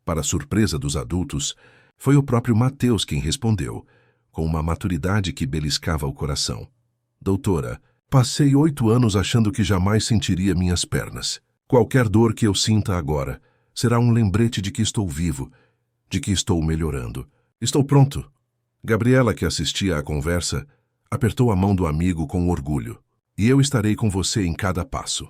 Para surpresa dos adultos, foi o próprio Mateus quem respondeu, com uma maturidade que beliscava o coração. Doutora, passei 8 anos achando que jamais sentiria minhas pernas. Qualquer dor que eu sinta agora será um lembrete de que estou vivo, de que estou melhorando. Estou pronto. Gabriela, que assistia à conversa, apertou a mão do amigo com orgulho. E eu estarei com você em cada passo.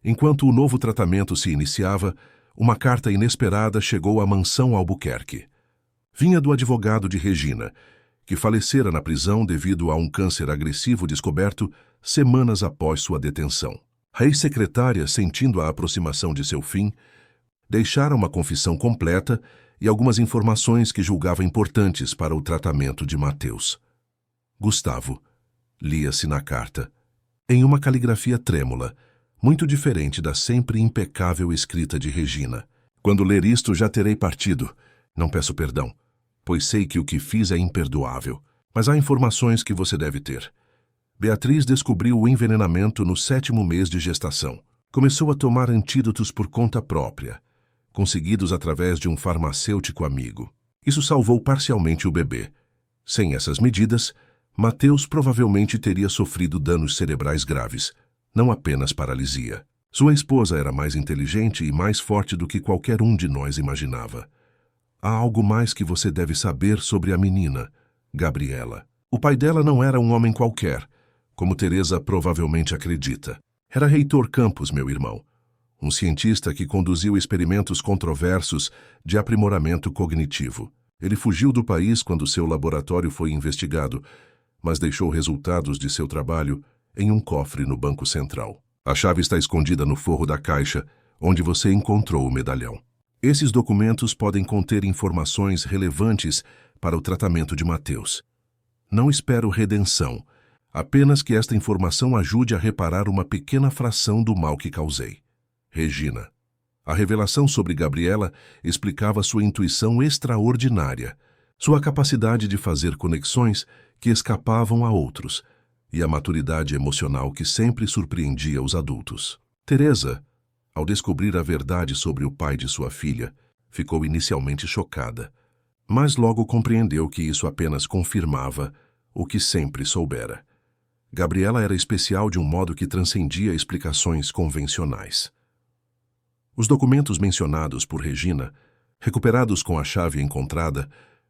Enquanto o novo tratamento se iniciava, uma carta inesperada chegou à mansão Albuquerque. Vinha do advogado de Regina, que falecera na prisão devido a um câncer agressivo descoberto semanas após sua detenção. A ex-secretária, sentindo a aproximação de seu fim, deixara uma confissão completa e algumas informações que julgava importantes para o tratamento de Mateus. Gustavo, lia-se na carta, em uma caligrafia trêmula, muito diferente da sempre impecável escrita de Regina. Quando ler isto, já terei partido. Não peço perdão, pois sei que o que fiz é imperdoável. Mas há informações que você deve ter. Beatriz descobriu o envenenamento no 7º mês de gestação. Começou a tomar antídotos por conta própria, conseguidos através de um farmacêutico amigo. Isso salvou parcialmente o bebê. Sem essas medidas, Mateus provavelmente teria sofrido danos cerebrais graves, não apenas paralisia. Sua esposa era mais inteligente e mais forte do que qualquer um de nós imaginava. Há algo mais que você deve saber sobre a menina, Gabriela. O pai dela não era um homem qualquer, como Teresa provavelmente acredita. Era Heitor Campos, meu irmão, um cientista que conduziu experimentos controversos de aprimoramento cognitivo. Ele fugiu do país quando seu laboratório foi investigado, mas deixou resultados de seu trabalho em um cofre no Banco Central. A chave está escondida no forro da caixa, onde você encontrou o medalhão. Esses documentos podem conter informações relevantes para o tratamento de Mateus. Não espero redenção, apenas que esta informação ajude a reparar uma pequena fração do mal que causei. Regina. A revelação sobre Gabriela explicava sua intuição extraordinária, sua capacidade de fazer conexões que escapavam a outros, e a maturidade emocional que sempre surpreendia os adultos. Teresa, ao descobrir a verdade sobre o pai de sua filha, ficou inicialmente chocada, mas logo compreendeu que isso apenas confirmava o que sempre soubera. Gabriela era especial de um modo que transcendia explicações convencionais. Os documentos mencionados por Regina, recuperados com a chave encontrada,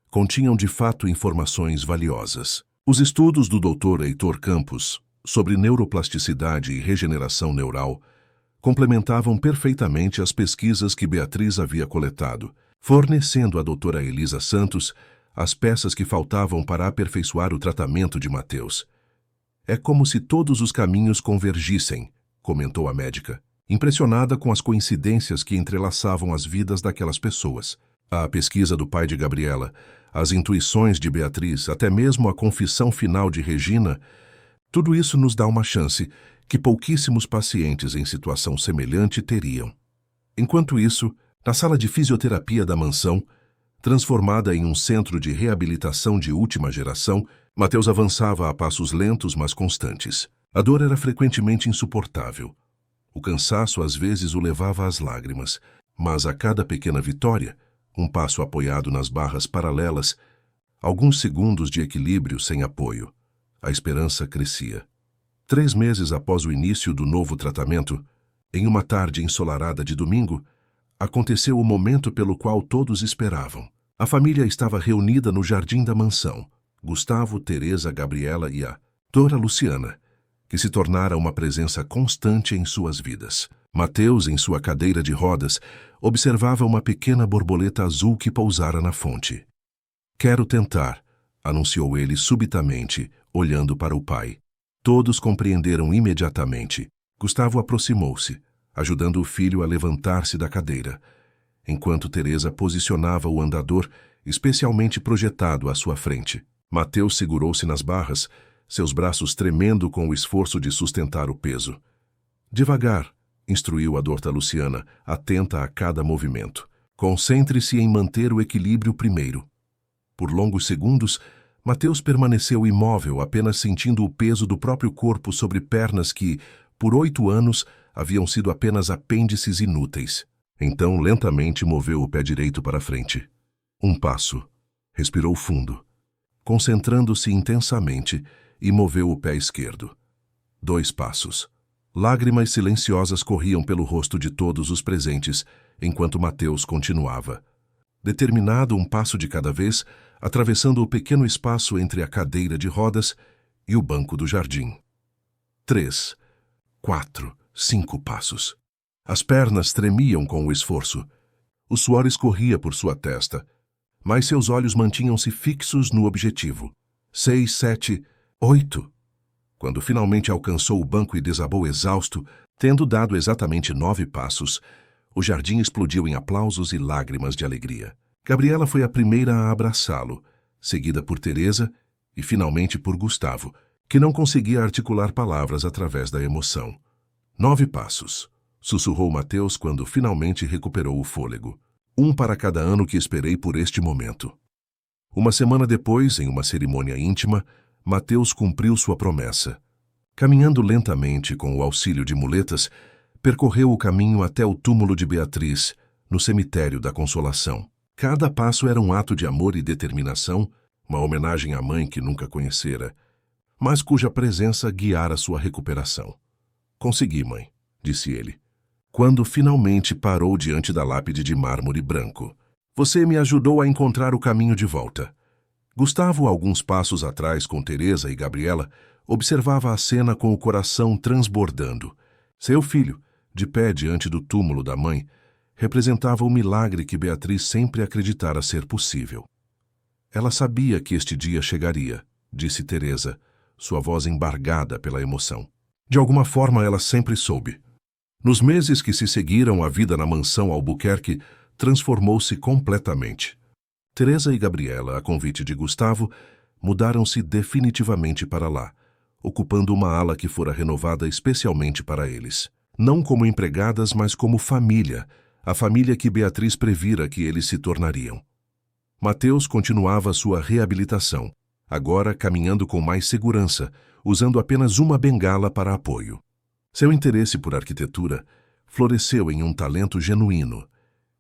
continham de fato informações valiosas. Os estudos do Dr. Heitor Campos sobre neuroplasticidade e regeneração neural complementavam perfeitamente as pesquisas que Beatriz havia coletado, fornecendo à doutora Elisa Santos as peças que faltavam para aperfeiçoar o tratamento de Mateus. É como se todos os caminhos convergissem, comentou a médica, impressionada com as coincidências que entrelaçavam as vidas daquelas pessoas. A pesquisa do pai de Gabriela, as intuições de Beatriz, até mesmo a confissão final de Regina, tudo isso nos dá uma chance que pouquíssimos pacientes em situação semelhante teriam. Enquanto isso, na sala de fisioterapia da mansão, transformada em um centro de reabilitação de última geração, Mateus avançava a passos lentos, mas constantes. A dor era frequentemente insuportável. O cansaço às vezes o levava às lágrimas, mas a cada pequena vitória, um passo apoiado nas barras paralelas, alguns segundos de equilíbrio sem apoio, a esperança crescia. 3 meses após o início do novo tratamento, em uma tarde ensolarada de domingo, aconteceu o momento pelo qual todos esperavam. A família estava reunida no jardim da mansão. Gustavo, Teresa, Gabriela e a Dora Luciana, que se tornara uma presença constante em suas vidas. Mateus, em sua cadeira de rodas, observava uma pequena borboleta azul que pousara na fonte. "Quero tentar", anunciou ele subitamente, olhando para o pai. Todos compreenderam imediatamente. Gustavo aproximou-se, ajudando o filho a levantar-se da cadeira. enquanto Teresa posicionava o andador especialmente projetado à sua frente. Mateus segurou-se nas barras, seus braços tremendo com o esforço de sustentar o peso. Devagar, instruiu a Dorta Luciana, atenta a cada movimento. Concentre-se em manter o equilíbrio primeiro. Por longos segundos, Mateus permaneceu imóvel, apenas sentindo o peso do próprio corpo sobre pernas que, por 8 anos, haviam sido apenas apêndices inúteis. Então, lentamente, moveu o pé direito para frente. 1 passo. Respirou fundo, concentrando-se intensamente, e moveu o pé esquerdo. 2 passos. Lágrimas silenciosas corriam pelo rosto de todos os presentes, enquanto Mateus continuava. Determinado, 1 passo de cada vez, atravessando o pequeno espaço entre a cadeira de rodas e o banco do jardim. 3, 4, 5 passos. As pernas tremiam com o esforço. O suor escorria por sua testa, mas seus olhos mantinham-se fixos no objetivo. 6, 7, 8. Quando finalmente alcançou o banco e desabou exausto, tendo dado exatamente 9 passos, o jardim explodiu em aplausos e lágrimas de alegria. Gabriela foi a primeira a abraçá-lo, seguida por Teresa e finalmente por Gustavo, que não conseguia articular palavras através da emoção. 9 passos, sussurrou Mateus quando finalmente recuperou o fôlego. 1 para cada ano que esperei por este momento. Uma semana depois, em uma cerimônia íntima, Mateus cumpriu sua promessa. Caminhando lentamente com o auxílio de muletas, percorreu o caminho até o túmulo de Beatriz, no cemitério da Consolação. Cada passo era um ato de amor e determinação, uma homenagem à mãe que nunca conhecera, mas cuja presença guiara sua recuperação. Consegui, mãe, disse ele, quando finalmente parou diante da lápide de mármore branco. Você me ajudou a encontrar o caminho de volta. Gustavo, alguns passos atrás com Teresa e Gabriela, observava a cena com o coração transbordando. Seu filho, de pé diante do túmulo da mãe, representava o milagre que Beatriz sempre acreditara ser possível. Ela sabia que este dia chegaria, disse Teresa, sua voz embargada pela emoção. De alguma forma ela sempre soube. Nos meses que se seguiram, a vida na mansão Albuquerque transformou-se completamente. Teresa e Gabriela, a convite de Gustavo, mudaram-se definitivamente para lá, ocupando uma ala que fora renovada especialmente para eles. Não como empregadas, mas como família, a família que Beatriz previra que eles se tornariam. Mateus continuava sua reabilitação, agora caminhando com mais segurança, usando apenas uma bengala para apoio. Seu interesse por arquitetura floresceu em um talento genuíno.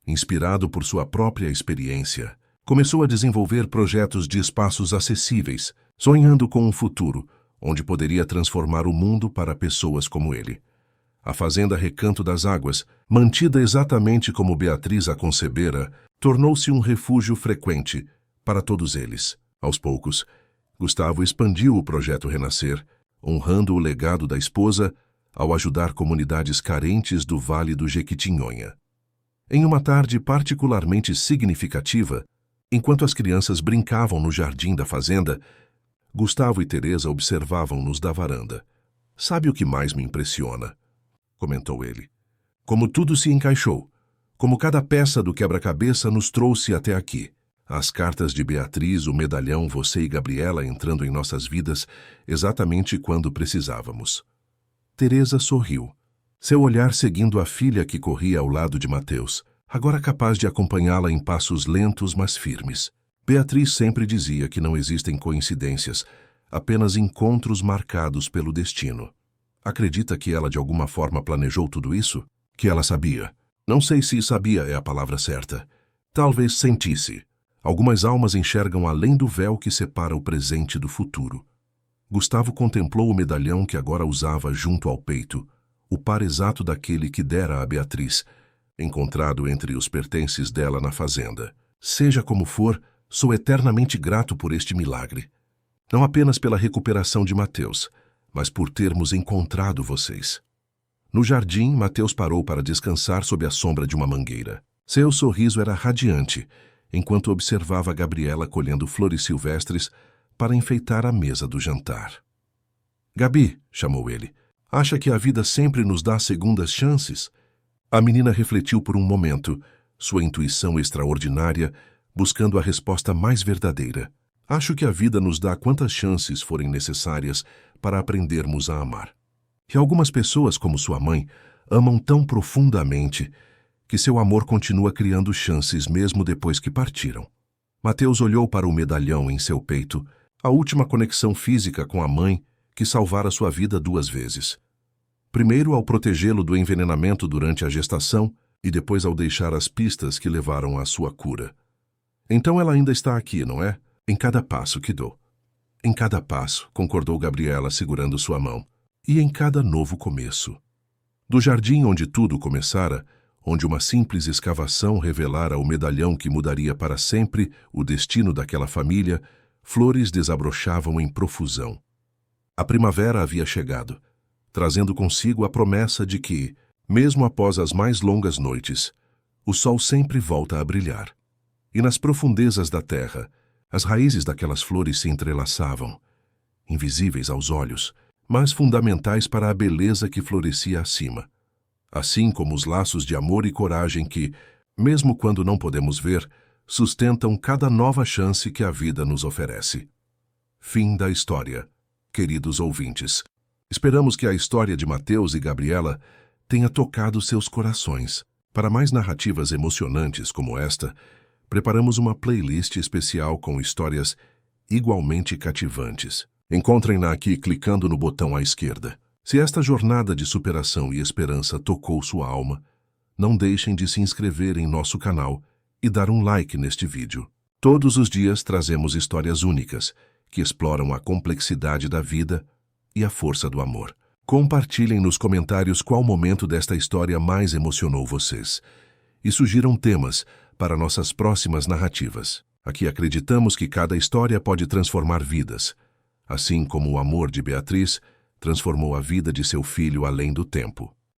Inspirado por sua própria experiência, começou a desenvolver projetos de espaços acessíveis, sonhando com um futuro onde poderia transformar o mundo para pessoas como ele. A fazenda Recanto das Águas, mantida exatamente como Beatriz a concebera, tornou-se um refúgio frequente para todos eles. Aos poucos, Gustavo expandiu o projeto Renascer, honrando o legado da esposa ao ajudar comunidades carentes do Vale do Jequitinhonha. Em uma tarde particularmente significativa, enquanto as crianças brincavam no jardim da fazenda, Gustavo e Teresa observavam-nos da varanda. Sabe o que mais me impressiona? Comentou ele. Como tudo se encaixou, como cada peça do quebra-cabeça nos trouxe até aqui. As cartas de Beatriz, o medalhão, você e Gabriela entrando em nossas vidas exatamente quando precisávamos. Teresa sorriu, seu olhar seguindo a filha que corria ao lado de Mateus, agora capaz de acompanhá-la em passos lentos mas firmes. Beatriz sempre dizia que não existem coincidências, apenas encontros marcados pelo destino. Acredita que ela de alguma forma planejou tudo isso? Que ela sabia? Não sei se sabia é a palavra certa. Talvez sentisse. Algumas almas enxergam além do véu que separa o presente do futuro. Gustavo contemplou o medalhão que agora usava junto ao peito, o par exato daquele que dera a Beatriz, encontrado entre os pertences dela na fazenda. Seja como for, sou eternamente grato por este milagre. Não apenas pela recuperação de Mateus, mas por termos encontrado vocês. No jardim, Mateus parou para descansar sob a sombra de uma mangueira. Seu sorriso era radiante, enquanto observava Gabriela colhendo flores silvestres para enfeitar a mesa do jantar. Gabi, chamou ele, acha que a vida sempre nos dá segundas chances? A menina refletiu por um momento, sua intuição extraordinária, buscando a resposta mais verdadeira. Acho que a vida nos dá quantas chances forem necessárias para aprendermos a amar. E algumas pessoas, como sua mãe, amam tão profundamente que seu amor continua criando chances mesmo depois que partiram. Mateus olhou para o medalhão em seu peito, a última conexão física com a mãe que salvara sua vida 2 vezes. Primeiro ao protegê-lo do envenenamento durante a gestação e depois ao deixar as pistas que levaram à sua cura. Então ela ainda está aqui, não é? Em cada passo que dou. Em cada passo, concordou Gabriela segurando sua mão. E em cada novo começo. Do jardim onde tudo começara, onde uma simples escavação revelara o medalhão que mudaria para sempre o destino daquela família, flores desabrochavam em profusão. A primavera havia chegado, trazendo consigo a promessa de que, mesmo após as mais longas noites, o sol sempre volta a brilhar. E nas profundezas da terra, as raízes daquelas flores se entrelaçavam, invisíveis aos olhos, mas fundamentais para a beleza que florescia acima. Assim como os laços de amor e coragem que, mesmo quando não podemos ver, sustentam cada nova chance que a vida nos oferece. Fim da história, queridos ouvintes. Esperamos que a história de Mateus e Gabriela tenha tocado seus corações. Para mais narrativas emocionantes como esta, preparamos uma playlist especial com histórias igualmente cativantes. Encontrem-na aqui clicando no botão à esquerda. Se esta jornada de superação e esperança tocou sua alma, não deixem de se inscrever em nosso canal e dar um like neste vídeo. Todos os dias trazemos histórias únicas que exploram a complexidade da vida e a força do amor. Compartilhem nos comentários qual momento desta história mais emocionou vocês e sugiram temas para nossas próximas narrativas. Aqui acreditamos que cada história pode transformar vidas, assim como o amor de Beatriz transformou a vida de seu filho além do tempo.